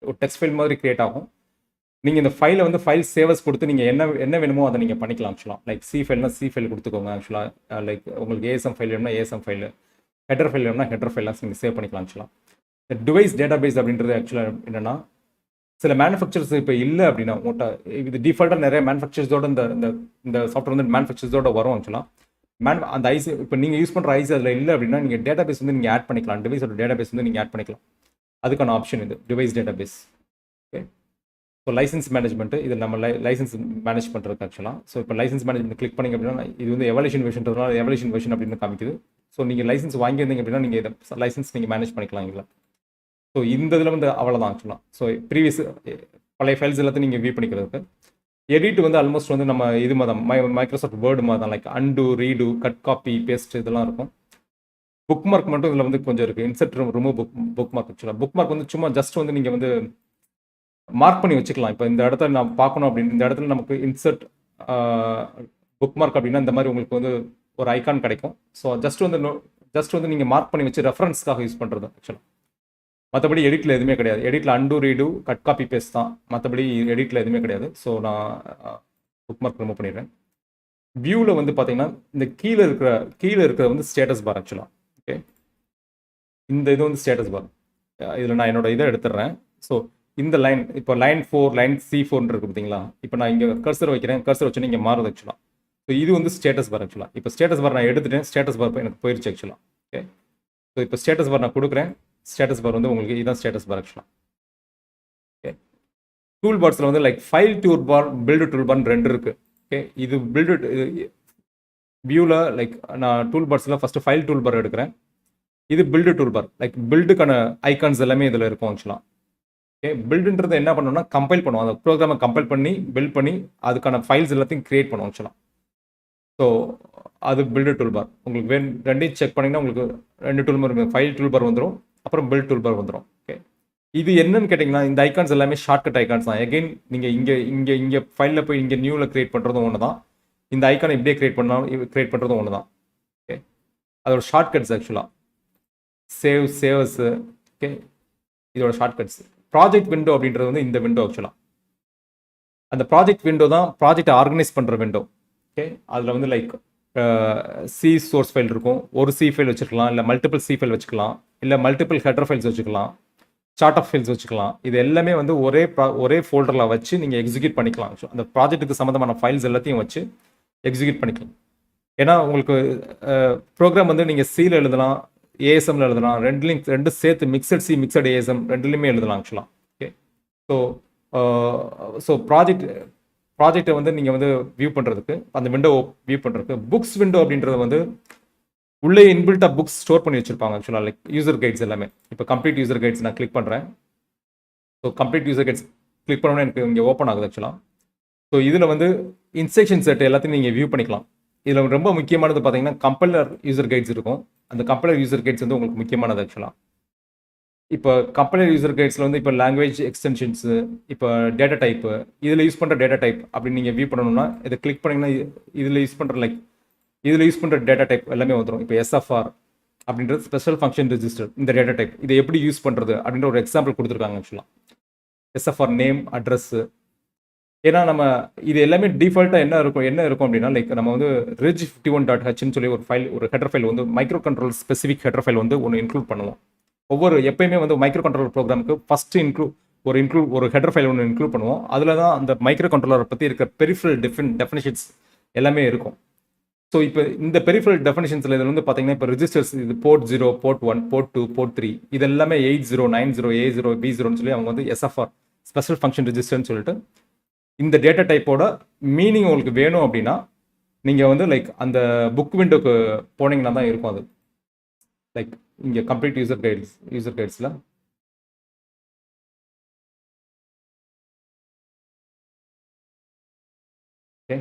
ஒரு டெக்ஸ்ட் ஃபைல் மாதிரி கிரியேட் ஆகும். நீங்கள் இந்த ஃபைலை வந்து ஃபைல் சேவஸ் கொடுத்து நீங்கள் என்ன வேணுமோ அதை நீங்கள் பண்ணிக்கலாம் ஆக்சுவலாக. லைக் சி ஃபைல்னா சி ஃபைல் கொடுத்துக்கோங்க ஆக்சுவலாக. லைக் உங்களுக்கு ASM ஃபைல் வேணும்னா ASM ஃபைல், ஹெட்டர் ஃபைல் வேணும்னா ஹெட்டர் ஃபைல்லாம் நீங்கள் சேவ் பண்ணிக்கலாம் ஆக்சுவலாக. இந்த டிவைஸ் டேட்டா பேஸ் அப்படின்றது ஆக்சுவலாக என்னென்னா, சில மேனுஃபேக்சர்ஸ் இப்போ இல்லை அப்படின்னா இது டிஃபால்ட்டாக நிறைய மேனுஃபேக்சர்ஸோட இந்த சாஃப்ட்வேர் வந்து மேனுஃபேக்சர்ஸோட வரும் ஆக்சுவலாக. அந்த ஐசி இப்போ நீங்கள் யூஸ் பண்ணுற ஐசி அதில் இல்லை அப்படின்னா நீங்கள் டேட்டா பேஸ் வந்து நீங்கள் ஆட் பண்ணிக்கலாம். டிவைஸோட டேட்டா பேஸ் வந்து நீங்கள் ஆட் பண்ணிக்கலாம். அதுக்கான ஆப்ஷன் இது device data base. Okay, so license management இது நம்ம லைசன்ஸ் மேனேஜ் பண்ணுறதுக்கு ஆக்சுவலாக. ஸோ இப்போ லைசன்ஸ் மேனேஜ்மெண்ட் கிளிக் பண்ணிங்க அப்படின்னா இது வந்து எவல்யூஷன் வெர்ஷன்றதுனால எவல்யூஷன் வெர்ஷன் அப்படின்னு காமிக்குது. ஸோ நீங்கள் லைசன்ஸ் வாங்கியிருந்தீங்க அப்படின்னா நீங்கள் இதை லைசன்ஸ் நீங்கள் மேனேஜ் பண்ணிக்கலாம் இல்லை. ஸோ இந்த இதில் வந்து அவ்வளோதான் ஆக்சுவலாக. ஸோ ப்ரீவியஸ் பழைய ஃபைல்ஸ் எல்லாத்தையும் நீங்கள் வியூ பண்ணிக்கிறதுக்கு எடிட் வந்து ஆல்மோஸ்ட் வந்து நம்ம இது மாதிரி தான் மைக்ரோசாஃப்ட் வேர்டு மாதிரி தான், like undo redo cut copy paste இதெல்லாம் இருக்கும். புக் மார்க் மட்டும் இதில் வந்து கொஞ்சம் இருக்குது. இன்செர்ட் ரிமூவ் புக் மார்க் ஆக்சுவலாக. புக் மார்க் வந்து சும்மா ஜஸ்ட் வந்து நீங்கள் வந்து மார்க் பண்ணி வச்சுக்கலாம். இப்போ இந்த இடத்துல நான் பார்க்கணும் அப்படின்னு இந்த இடத்துல நமக்கு இன்செர்ட் புக் மார்க் அப்படின்னா இந்த மாதிரி உங்களுக்கு வந்து ஒரு ஐகான் கிடைக்கும். ஸோ ஜஸ்ட் வந்து நீங்கள் மார்க் பண்ணி வச்சு ரெஃபரன்ஸ்க்காக யூஸ் பண்ணுறது ஆக்சுவலாக. மற்றபடி எடிட்டில் எதுவுமே கிடையாது. எடிட்டில் undo redo cut copy paste தான், மற்றபடி எடிட்டில் எதுவுமே கிடையாது. ஸோ நான் புக் மார்க் ரிமூவ் பண்ணிடுறேன். வியூவில் வந்து பார்த்தீங்கன்னா இந்த கீழே இருக்கிற வந்து ஸ்டேட்டஸ் பார் ஆக்சுவலாக. ஓகே, இந்த இது வந்து ஸ்டேட்டஸ் பார். இதில் நான் என்னோட இதை எடுத்துடுறேன். ஸோ இந்த லைன் இப்போ லைன் 4 லைன் C4 இருக்குது பார்த்தீங்களா. இப்போ நான் இங்கே கர்சர் வைக்கிறேன், கர்சர் வச்சு இங்கே மாறுது ஆக்சுவலாக. ஸோ இது வந்து ஸ்டேட்டஸ் பார் ஆக்சுவலாக. இப்போ ஸ்டேட்டஸ் பார் நான் எடுத்துட்டேன், ஸ்டேட்டஸ் பார் எனக்கு போயிடுச்சு ஆக்சுவலாக. ஓகே, ஸோ இப்போ ஸ்டேட்டஸ் பார் நான் கொடுக்குறேன். ஸ்டேட்டஸ் பார் வந்து உங்களுக்கு இதுதான் ஸ்டேட்டஸ் பார் ஆக்சுவலாக. ஓகே, டூல் பார்ஸில் வந்து like file tool bar build tool பார்னு 2 இருக்குது. ஓகே, இது பில்டு வியூவில் லைக் நான் டூல் பார்ஸில் ஃபஸ்ட்டு ஃபைல் டூல் பார் எடுக்கிறேன். இது பில்டு டூல் பார், லைக் பில்டுக்கான ஐகான்ஸ் எல்லாமே இதில் இருக்கும் ஆக்சுவலாக. ஓகே, பில்டுன்றது என்ன பண்ணணும்னா கம்பைல் பண்ணுவோம், அந்த ப்ரோக்ராமை கம்பைல் பண்ணி பில்ட் பண்ணி அதுக்கான ஃபைல்ஸ் எல்லாத்தையும் கிரியேட் பண்ணுவோம் ஆக்சுவலாக. ஸோ அது பில்டு டூல் பார். உங்களுக்கு ரெண்டையும் செக் பண்ணிங்கன்னா உங்களுக்கு 2 tool bar, file tool bar வந்துடும், அப்புறம் பில்ட் டூல் பார் வந்துடும். ஓகே, இது என்னன்னு கேட்டிங்கன்னா இந்த ஐகான்ஸ் எல்லாமே ஷார்ட்கட் ஐகான்ஸ் தான். எகைன் நீங்கள் இங்கே ஃபைலில் போய் இங்கே நியூவில் கிரியேட் பண்ணுறதும் ஒன்று தான், இந்த ஐக்கானை இப்படியே கிரியேட் பண்ணுறதும் ஒன்று தான். ஓகே, அதோட ஷார்ட்கட்ஸ் ஆக்சுவலாக சேவ்ஸ். ஓகே, இதோட ஷார்ட்கட்ஸ். ப்ராஜெக்ட் விண்டோ அப்படின்றது வந்து இந்த விண்டோ ஆக்சுவலாக. அந்த ப்ராஜெக்ட் விண்டோ தான் ப்ராஜெக்டை ஆர்கனைஸ் பண்ணுற விண்டோ. ஓகே, அதில் வந்து லைக் சி சோர்ஸ் ஃபைல் இருக்கும், ஒரு சி ஃபைல் வச்சுக்கலாம், இல்லை மல்டிபிள் சி ஃபைல் வச்சுக்கலாம், இல்லை மல்டிபிள் ஹெடர் ஃபைல்ஸ் வச்சுக்கலாம், சார்ட் ஆஃப் ஃபைல்ஸ் வச்சுக்கலாம். இது எல்லாமே வந்து ஒரே ஃபோல்டரில் வச்சு நீங்கள் எக்ஸிக்யூட் பண்ணிக்கலாம். அந்த ப்ராஜெக்ட்டுக்கு சம்மந்தமான ஃபைல்ஸ் எல்லாத்தையும் வச்சு எக்ஸிக்யூட் பண்ணிக்கலாம். ஏன்னா உங்களுக்கு ப்ரோக்ராம் வந்து நீங்கள் சியில் எழுதலாம், ஏஎஸ்எம்ல எழுதலாம், ரெண்டும் சேர்த்து மிக்சட் சி மிக்சட் ஏஎஸ்எம் ரெண்டுலையுமே எழுதலாம் ஆக்சுவலாக. ஓகே, ஸோ ப்ராஜெக்டை வந்து நீங்கள் வந்து வியூ பண்ணுறதுக்கு, அந்த விண்டோ வியூ பண்ணுறதுக்கு புக்ஸ் விண்டோ அப்படின்றது வந்து உள்ளே இன்பில்ட்டாக புக்ஸ் ஸ்டோர் பண்ணி வச்சுருப்பாங்க ஆக்சுவலாக, லைக் யூசர் கைட்ஸ் எல்லாமே. இப்போ கம்ப்ளீட் யூசர் கைட்ஸ் நான் கிளிக் பண்ணுறேன். So complete user guides click பண்ணோன்னா எனக்கு இங்கே ஓப்பன் ஆகுது ஆக்சுவலாக. ஸோ இதில் வந்து இன்ஸ்ட்ரக்ஷன் செட் எல்லாத்தையும் நீங்கள் வியூ பண்ணிக்கலாம். இதில் ரொம்ப முக்கியமானது பார்த்தீங்கன்னா கம்பைலர் யூசர் கைட்ஸ் இருக்கும். அந்த கம்பைலர் யூசர் கைட்ஸ் வந்து உங்களுக்கு முக்கியமானது ஆக்சுவலாக. இப்போ கம்பைலர் யூசர் கைட்ஸில் வந்து இப்போ லாங்குவேஜ் எக்ஸ்டென்ஷன்ஸு, இப்போ டேட்டா டைப்பு, இதில் யூஸ் பண்ணுற டேட்டா டைப் அப்படின்னு நீங்கள் வியூ பண்ணணும்னா இதை கிளிக் பண்ணிங்கன்னா இதில் யூஸ் பண்ணுற டேட்டா டைப் எல்லாமே வந்துடும். இப்போ SFR அப்படின்றது ஸ்பெஷல் ஃபங்க்ஷன் ரெஜிஸ்டர். இந்த டேட்டா டைப் இதை எப்படி யூஸ் பண்ணுறது அப்படின்ற ஒரு எக்ஸாம்பிள் கொடுத்துருக்காங்க ஆக்சுவலாக. SFR name address. ஏன்னா நம்ம இது எல்லாமே டிஃபால்ட்டாக என்ன இருக்கும் அப்படின்னா லைக் நம்ம வந்து reg51.hன்னு சொல்லி ஒரு ஹெடர் ஃபைல் வந்து micro control specific header file வந்து ஒன்று இன்க்ளூட் பண்ணுவோம். எப்பயுமே வந்து மைக்ரோ கண்ட்ரோலர் ப்ரோக்ராமுக்கு ஃபஸ்ட்டு ஒரு ஹெடர் ஃபைல் ஒன்று இன்க்ளூட் பண்ணுவோம். அதில் தான் அந்த மைக்ரோ கண்ட்ரோலரை பற்றி இருக்க பெரிஃபரல் டெஃபினிஷன்ஸ் எல்லாமே இருக்கும். ஸோ இப்போ இந்த பெரிஃபரல் டெஃபினிஷன்ஸில் இதில் வந்து பார்த்தீங்கன்னா இப்போ ரிஜிஸ்டர்ஸ் இது போர்ட் 0, போர்ட் 1, போர்ட் 2, போர்ட் 3 இது எல்லாமே 80, 90, A0, B0ன்னு சொல்லி அவங்க வந்து SFR ஸ்பெஷல் ஃபங்க்ஷன் ரெஜிஸ்டர்னு சொல்லிட்டு இந்த டேட்டா டைப்போட மீனிங் உங்களுக்கு வேணும் அப்படின்னா நீங்கள் வந்து லைக் அந்த புக் விண்டோக்கு போனீங்கன்னா தான் இருக்கும். அது லைக் இங்கே கம்ப்ளீட் யூசர் கைட்ஸில் okay,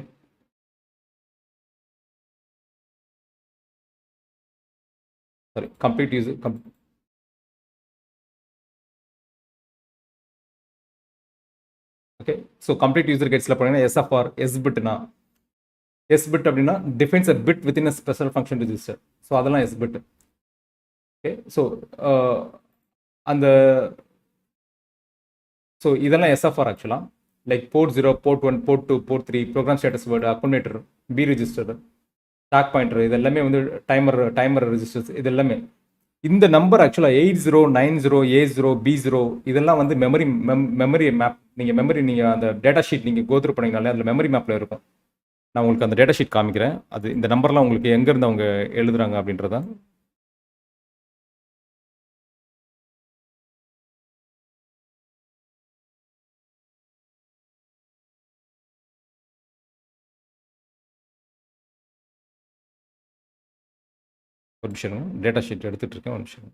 sorry complete okay. So complete user கைட்ஸில் போனீங்கன்னா SFR S பிட் அப்படின்னா defines a bit within a special function register. So அதெல்லாம் S பிட். ஓகே, ஸோ இதெல்லாம் SFR ஆக்சுவலாக like port 0, port 1, port 2, port 3, program status word, accumulator, B register, stack pointer, இது எல்லாமே வந்து டைமர் ரெஜிஸ்டர்ஸ். இது எல்லாமே இந்த நம்பர் ஆக்சுவலாக 80, 90, A0, B0 இதெல்லாம் வந்து மெமரி மேப். நீங்கள் அந்த டேட்டா ஷீட் நீங்கள் கோத்ரூ பண்ணிங்கனாலே அதில் மெமரி மேப்பில் இருக்கும். நான் உங்களுக்கு அந்த டேட்டா ஷீட் காமிக்கிறேன். அது இந்த நம்பர்லாம் உங்களுக்கு எங்கேருந்து அவங்க எழுதுறாங்க அப்படின்றத. ஒரு நிமிஷம், டேட்டா ஷீட் எடுத்துகிட்டு இருக்கேன், ஒரு நிமிஷம்.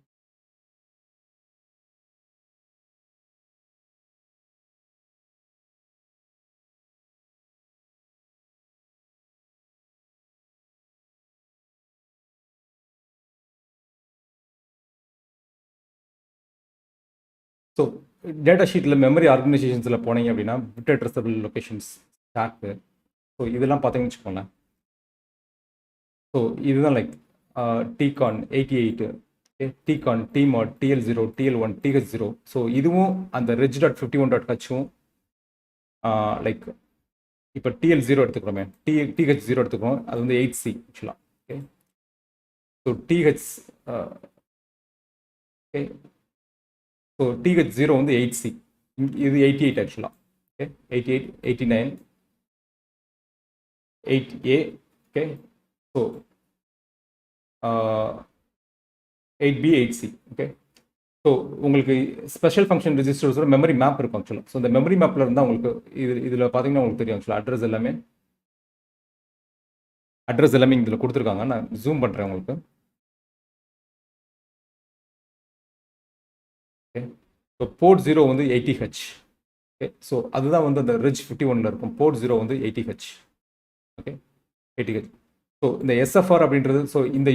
ஸோ டேட்டா ஷீட்டில் மெமரி ஆர்கனைசேஷன்ஸில் போனீங்க அப்படின்னா bit addressable locations stack. So இதெல்லாம் பார்த்தீங்கன்னு வச்சுக்கோங்களேன். ஸோ இதுதான் like TCON 88, TCON, TMOD, TL0, TL1, TH0. So இதுவும் அந்த reg.51.hவும் லைக் இப்போ TL0 எடுத்துக்கிறோமே, TH0 எடுத்துக்கிறோம், அது வந்து 8C ஆக்சுவலாக. Okay, so TH okay, so TH0 வந்து 8C, இது 88 ஆக்சுவலாக. Okay, 88, 89, 8A. Okay, so 8B, 8C. Okay, so உங்களுக்கு ஸ்பெஷல் ஃபங்க்ஷன் ரெஜிஸ்டர்ஸோட மெமரி மேப் இருக்கும் ஆக்சுவலாக. ஸோ இந்த மெமரி மேப்பில் இருந்தால் உங்களுக்கு இதில் பார்த்தீங்கன்னா உங்களுக்கு தெரியும் ஆக்சுவலாக அட்ரஸ் எல்லாமே இதில் கொடுத்துருக்காங்க. நான் ஜூம் பண்ணுறேன் உங்களுக்கு. ஓகே, ஸோ போர்ட் 0 வந்து 80H. ஓகே, ஸோ அதுதான் வந்து அந்த reg 51 இருக்கும். போர்ட் 0 வந்து 80H. Okay, 80H. ஸோ இந்த SFR அப்படின்றது, ஸோ இந்த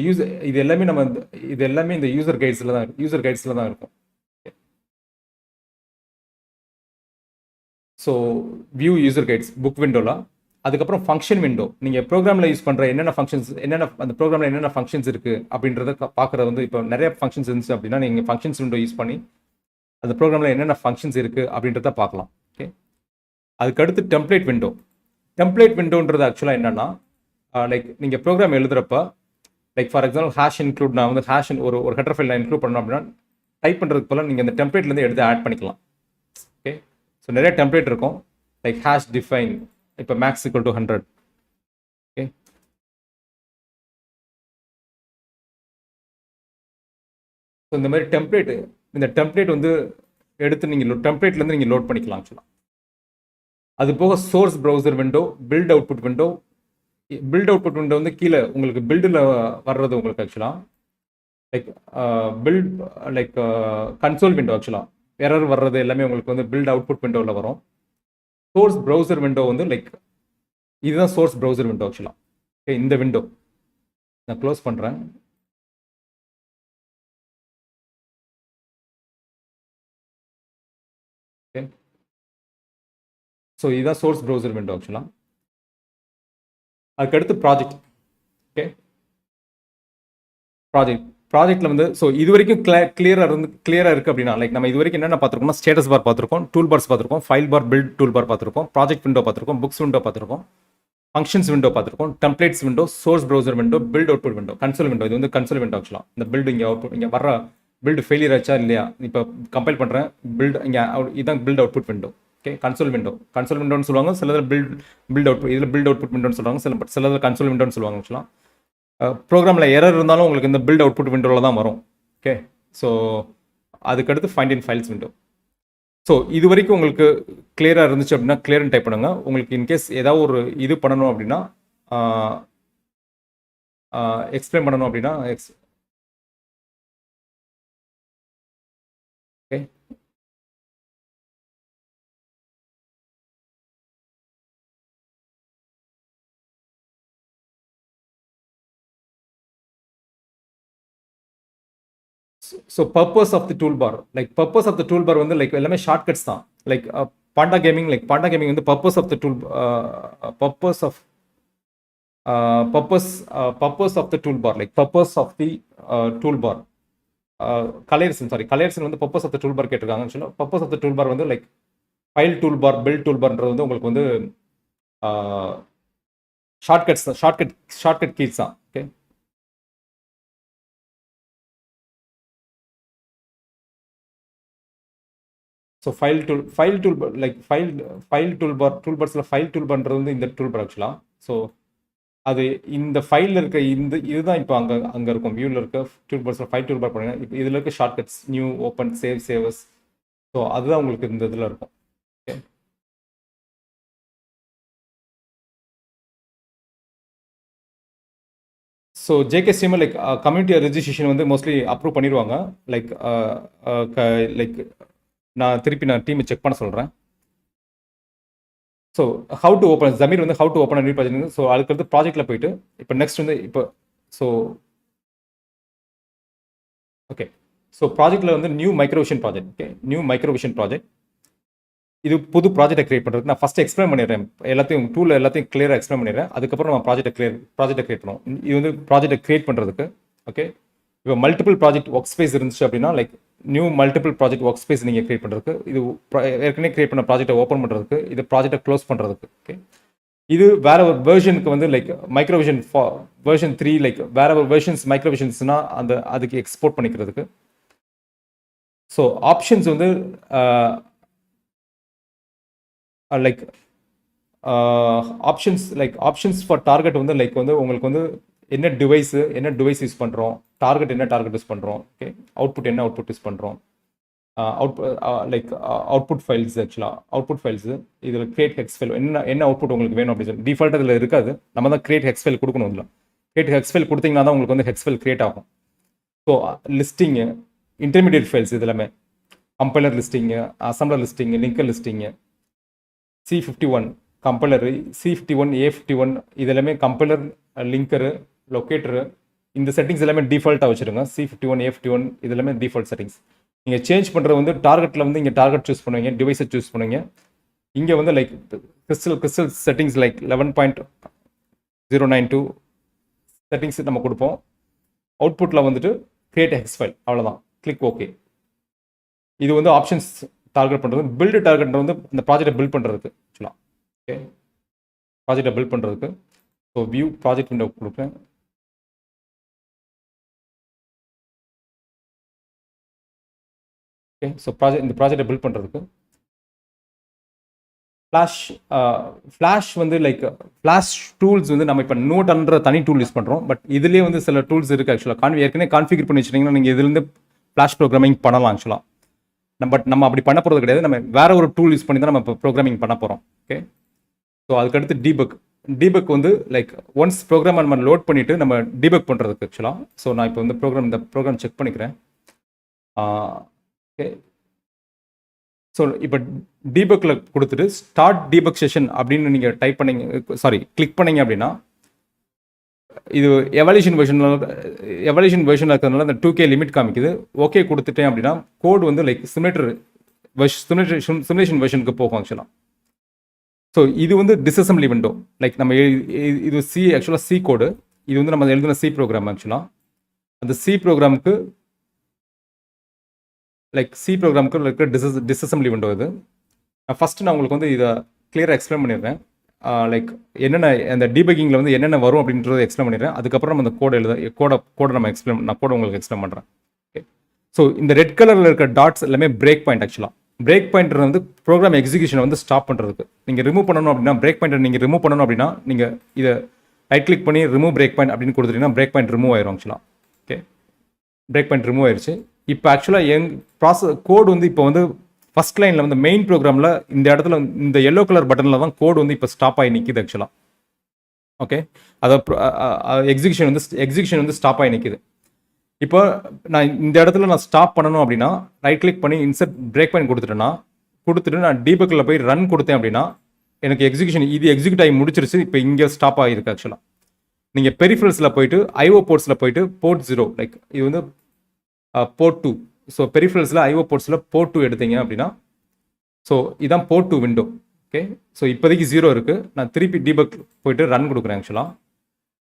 இது எல்லாமே இந்த யூசர் கைட்ஸில் தான் இருக்கும். So view user guides book விண்டோவில், அதுக்கப்புறம் ஃபங்க்ஷன் விண்டோ, நீங்கள் ப்ரோக்ராமில் யூஸ் பண்ணுற அந்த ப்ரோக்ராமில் என்னென்ன ஃபங்க்ஷன்ஸ் இருக்குது அப்படின்றத பார்க்குறது வந்து, இப்போ நிறைய ஃபங்க்ஷன்ஸ் இருந்துச்சு அப்படின்னா நீங்கள் ஃபங்க்ஷன்ஸ் விண்டோ யூஸ் பண்ணி அந்த ப்ரோக்ராமில் என்னென்ன ஃபங்க்ஷன்ஸ் இருக்குது அப்படின்றத பார்க்கலாம். ஓகே, அதுக்கடுத்து டெம்ப்ளேட் விண்டோன்றது ஆக்சுவலாக என்னென்னா, லைக் நீங்கள் ப்ரோக்ராம் எழுதுறப்ப, like for example hash include, நான் வந்து ஹேஷ் ஒரு ஹெட்டர் ஃபைல் நான் இன்க்ளூட் பண்ணணும் அப்படின்னா டைப் பண்ணுறதுக்கு போல நீங்கள் இந்த டெம்ப்ளேட்லேருந்து எடுத்து ஆட் பண்ணிக்கலாம். ஓகே, ஸோ நிறைய டெம்ப்ளேட் இருக்கும், லைக் ஹேஷ் டிஃபைன், இப்போ max equal to 100. Okay, so இந்த மாதிரி இந்த டெம்ப்ளேட் வந்து எடுத்து நீங்கள் டெம்ப்ளேட்லேருந்து நீங்கள் லோட் பண்ணிக்கலாம் ஆக்சுவலாக. அது போக source browser window, build output window வந்து கீழே உங்களுக்கு பில்டில் வர்றது உங்களுக்கு ஆக்சுவலாக லைக் கன்சோல் விண்டோ. ஆக்சுவலாக எரர் வர்றது எல்லாமே உங்களுக்கு வந்து பில்ட் அவுட்புட் விண்டோவில் வரும். சோர்ஸ் ப்ரௌசர் விண்டோ வந்து லைக் இதுதான் சோர்ஸ் ப்ரௌசர் விண்டோ ஆக்சுவலாக. ஓகே, இந்த விண்டோ நான் க்ளோஸ் பண்ணுறேன். ஓகே, ஸோ இதுதான் சோர்ஸ் ப்ரௌசர் விண்டோ ஆக்சுவலாக. அதுக்கடுத்து ப்ராஜெக்ட். ஓகே, ப்ராஜெக்டில் வந்து, ஸோ இது வரைக்கும் கிளியராக இருக்குது அப்படின்னா, லைக் நம்ம இது வரைக்கும் என்னென்ன பார்த்துருக்கோம்னா, ஸ்டேட்டஸ் பார் பார்த்துருக்கோம், டூல் பார்ஸ் பார்த்துருக்கோம், file bar, build tool bar பார்த்துருக்கோம், ப்ராஜெக்ட் விண்டோ பார்த்துருக்கோம், புக்ஸ் விண்டோ பார்த்துருக்கோம், ஃபங்க்ஷன்ஸ் விண்டோ பார்த்துருக்கோம், templates window, source browser window, build output window, console window. இது வந்து கன்சோல் விண்டோ ஆக்சுவலாக. இந்த பில்டு இங்கே வர பில்டு ஃபெயிலியர் ஆச்சா இல்லையா, இப்போ கம்பைல் பண்ணுறேன், இதுதான் build output window. Okay, console விண்டோன்னு சொல்லுவாங்க, சிலதில் பில்ட் அவுட்புட், இதில் பில்ட் அவுட்புட் விண்டோன்னு சொல்லுவாங்க, சிலதில் கன்சோல் விண்டோன்னு சொல்லுவாங்க ஆக்சுவலாக. ப்ரோக்ராமில் எரர் இருந்தாலும் உங்களுக்கு இந்த பில்ட் அவுட்புட் விண்டோவில் தான் வரும். ஓகே, ஸோ அதுக்கடுத்து ஃபைண்ட் இன் ஃபைல்ஸ் விண்டோ. ஸோ இது வரைக்கும் உங்களுக்கு கிளியராக இருந்துச்சு அப்படின்னா கிளியர்னு டைப் பண்ணுங்கள். உங்களுக்கு இன்கேஸ் ஏதாவது ஒரு இது பண்ணணும் அப்படின்னா, எக்ஸ்பிளைன் பண்ணணும் அப்படின்னா okay, so purpose of the tool bar, வந்து லைக் எல்லாமே ஷார்ட்கட்ஸ் தான். லைக் பாண்டா கேமிங் வந்து purpose of the tool purpose of the tool bar, like purpose of the tool bar. Colours வந்து purpose of the tool bar கேட்டிருக்காங்கன்னு சொல்லலாம். Purpose of the tool bar வந்து like file tool bar, build tool பார்ன்றது வந்து உங்களுக்கு வந்து ஷார்ட்கட் கீஸ் தான். Okay, so file tool like file tool பார்ஸில் ஃபைல் டூல் பண்ணுறது வந்து இந்த டூல் பார் ஆக்சுவலாக. ஸோ அது இந்த ஃபைலில் இருக்க இதுதான் இப்போ அங்கே இருக்கும் வியூவில் இருக்க டூல் பார்ஸில் ஃபைல் டூல் பார் பண்ணுங்கள். இப்போ இதில் இருக்க shortcuts new, open, save as. So அதுதான் உங்களுக்கு இந்த இதில் இருக்கும். Okay, so JKCM like community registration வந்து மோஸ்ட்லி அப்ரூவ் பண்ணிடுவாங்க. லைக் நான் டீமை செக் பண்ண சொல்கிறேன். So how to open, Zameer வந்து how to open new project. So அதுக்கடுத்து ப்ராஜெக்டில் போயிட்டு இப்போ நெக்ஸ்ட் வந்து இப்போ ஸோ ஓகே, ஸோ ப்ராஜெக்ட்டில் வந்து new microvision project. Okay, new microvision project. இது புது ப்ராஜெக்ட்டை கிரியேட் பண்ணுறதுக்கு நான் ஃபஸ்ட்டு எக்ஸ்பிளைன் பண்ணிடுறேன். எல்லாத்தையும் டூலில் எல்லாத்தையும் கிளியராக எக்ஸ்பிளைன் பண்ணிடுறேன். அதுக்கப்புறம் நம்ம ப்ராஜெக்ட்டை கிரியேட் பண்ணுவோம். இது வந்து ப்ராஜெக்ட்டை கிரியேட் பண்ணுறதுக்கு. ஓகே, இப்போ மல்டிபிள் ப்ராஜெக்ட் ஒர்க் ஸ்பேஸ் இருந்துச்சு அப்படின்னா like new multiple project work space நீங்கள் கிரியேட் பண்ணுறதுக்கு, இது ஏற்கனவே கிரியேட் பண்ண ப்ராஜெக்ட்டை ஓப்பன் பண்ணுறதுக்கு, இது ப்ராஜெக்ட்டை க்ளோஸ் பண்ணுறதுக்கு. ஓகே, இது வேற ஒரு வெர்ஷனுக்கு வந்து லைக் மைக்ரோவிஷன் வெர்ஷன் 3 லைக் வேற ஒரு வெர்ஷன்ஸ் மைக்ரோவிஷன்ஸ்னா அதுக்கு எக்ஸ்போர்ட் பண்ணிக்கிறதுக்கு. ஸோ ஆப்ஷன்ஸ் வந்து லைக் ஆப்ஷன்ஸ் ஃபார் டார்கெட் வந்து லைக் வந்து உங்களுக்கு வந்து என்ன டிவைஸ் யூஸ் பண்ணுறோம், டார்கெட் யூஸ் பண்ணுறோம். ஓகே, அவுட்புட் யூஸ் பண்ணுறோம், அவுட்புட் ஃபைல்ஸ். ஆக்சுவலாக அவுட்புட் ஃபைல்ஸ் இதில் கிரியேட் ஹெக்ஸ் ஃபைல் என்ன அவுட்புட் உங்களுக்கு வேணும் அப்படின்னு சொல்லி டிஃபால்ட்டாக இதில் இருக்காது. நம்ம தான் கிரியேட் ஹெக்ஸ் ஃபைல் கொடுக்கணும். இதில் கிரியேட் ஹெக்ஸ் ஃபைல் கொடுத்தீங்கன்னா தான் உங்களுக்கு வந்து ஹெக்ஸ் ஃபைல் கிரியேட் ஆகும். ஸோ லிஸ்டிங்கு, இன்டர்மீடியட் ஃபைல்ஸ் இது எல்லாமே compiler listing, assembler listing, linker listing, C51 compiler, C51 A51 இது எல்லாமே கம்பைலர், லிங்கரு, லொக்கேட்டரு, இந்த செட்டிங்ஸ் எல்லாமே டிஃபால்ட்டாக வச்சுருங்க. C51 A51 இது எல்லாமே டிஃபால்ட் செட்டிங்ஸ். நீங்கள் சேஞ்ச் பண்ணுறது வந்து டார்கெட்டில் வந்து இங்கே டார்கெட் சூஸ் பண்ணுவீங்க, டிவைஸை சூஸ் பண்ணுவீங்க. இங்கே வந்து like crystal settings like 11.092 settings நம்ம கொடுப்போம். அவுட்புட்டில் வந்துட்டு கிரியேட் ஹெக்ஸ் ஃபைல், அவ்வளோதான். Click okay. இது வந்து ஆப்ஷன்ஸ் டார்கெட் பண்ணுறது. பில்டு டார்கெட் வந்து இந்த ப்ராஜெக்டை பில்ட் பண்ணுறதுக்கு ஆக்சுவலாக. ஓகே, ப்ராஜெக்டை பில்ட் பண்ணுறதுக்கு. ஸோ வியூ ப்ராஜெக்ட் விண்டோ கொடுப்பேன். ஓகே, ஸோ இந்த ப்ராஜெக்டை பில்ட் பண்ணுறதுக்கு ஃப்ளாஷ் வந்து லைக் ஃப்ளாஷ் டூல்ஸ் வந்து நம்ம இப்போ நோட்ன்ற தனி டூல் யூஸ் பண்ணுறோம். பட் இதுலேயே வந்து சில டூல்ஸ் இருக்குது ஆக்சுவலாக. ஏற்கனவே கான்ஃபிகர் பண்ணி வச்சிட்டிங்கன்னா நீங்கள் இதுலேருந்து ஃப்ளாஷ் ப்ரோக்ராமிங் பண்ணலாம் ஆக்சுவலாக. பட் நம்ம அப்படி பண்ண போகிறது கிடையாது. நம்ம வேற ஒரு டூல் யூஸ் பண்ணி தான் நம்ம இப்போ ப்ரோக்ராமிங் பண்ண போகிறோம். ஓகே, ஸோ அதுக்கடுத்து டீபக் வந்து லைக் ஒன்ஸ் ப்ரோக்ராம் நம்ம லோட் பண்ணிவிட்டு நம்ம டீபக் பண்ணுறதுக்கு ஆக்சுவலாக. ஸோ நான் இப்போ வந்து இந்த ப்ரோக்ராம் செக் பண்ணிக்கிறேன். ஓகே, ஸோ இப்போ டீபக்கில் கொடுத்துட்டு ஸ்டார்ட் டீபக் செஷன் அப்படின்னு நீங்கள் கிளிக் பண்ணீங்க அப்படின்னா இது எவல்யூஷன் வெர்ஷனில் இருக்கிறதுனால அந்த 2K லிமிட் காமிக்குது. ஓகே கொடுத்துட்டேன் அப்படின்னா கோட் வந்து லைக் சிமுலேஷன் வெர்ஷனுக்கு போகும் ஆக்சுவலாக. ஸோ இது வந்து டிஸ்அசம்பிளி விண்டோ. லைக் நம்ம இது ஆக்சுவலாக சி கோடு. இது வந்து நம்ம எழுதின சி ப்ரோக்ராம் ஆக்சுவலாக. அந்த சி ப்ரோக்ராமுக்கு இருக்கிற டிஸ்அசம்பிளி விண்டோ இது. ஃபஸ்ட்டு நான் உங்களுக்கு வந்து இதை கிளியராக எக்ஸ்பிளைன் பண்ணிடுறேன். லைக் என்னென்ன அந்த டீபக்கிங்கில் வந்து என்னென்ன வரும் அப்படின்றத எக்ஸ்பிளைன் பண்ணிடுறேன். அதுக்கப்புறம் நம்ம அந்த கோடை நம்ம உங்களுக்கு எக்ஸ்பிளைன் பண்ணுறேன். ஓகே, ஸோ இந்த ரெட் கலரில் இருக்க டாட்ஸ் எல்லாமே பிரேக் பாயிண்ட் ஆக்சுவலாக. பிரேக் பாயிண்டர் வந்து ப்ரோக்ராம் எக்ஸிக்யூஷனை வந்து ஸ்டாப் பண்ணுறதுக்கு. நீங்கள் ரிமூவ் பண்ணணும் அப்படின்னா பிரேக் பாயிண்டர் நீங்கள் ரிமூவ் பண்ணணும் அப்படின்னா நீங்கள் இதை ரைட் கிளிக் பண்ணி ரிமூவ் பிரேக் பாயிண்ட் அப்படின்னு கொடுத்துட்டீங்கன்னா பிரேக் பாயிண்ட் ரிமூவ் ஆயிரும் ஆக்சுவலாக. ஓகே, பிரேக் பாயிண்ட் ரிமூவ் ஆயிடுச்சு. இப்போ ஆக்சுவலாக கோடு வந்து இப்போ வந்து ஃபர்ஸ்ட் லைனில் வந்து மெயின் ப்ரோக்ராமில் இந்த இடத்துல இந்த எல்லோ கலர் பட்டனில் தான் கோடு வந்து இப்போ ஸ்டாப் ஆகி நிற்கிது ஆக்சுவலாக. ஓகே, அதாவது எக்ஸிக்யூஷன் வந்து ஸ்டாப் ஆகி நிற்கிது. இப்போ நான் இந்த இடத்துல நான் ஸ்டாப் பண்ணணும் அப்படின்னா ரைட் கிளிக் பண்ணி இன்சர்ட் பிரேக் பாயிண்ட் கொடுத்துட்டு நான் டீபக்கில் போய் ரன் கொடுத்தேன் அப்படின்னா எனக்கு எக்ஸிக்யூட் ஆகி முடிச்சிருச்சு. இப்போ இங்கே ஸ்டாப் ஆகிருக்கு ஆக்சுவலாக. நீங்கள் பெரிஃபரல்ஸில் போயிட்டு ஐஓ போர்ட்ஸில் போயிட்டு போர்ட் 0 லைக் இது வந்து போர்ட் 2. ஸோ பெரிஃபரல்ஸில் ஐஓ போர்ட்ஸில் போர்ட் 2 எடுத்தீங்க அப்படின்னா ஸோ இதான் போர்ட் 2 விண்டோ. ஓகே, ஸோ இப்போதைக்கு 0 இருக்குது. நான் திருப்பி டீபக் போயிட்டு ரன் கொடுக்குறேன் ஆக்சுவலாக.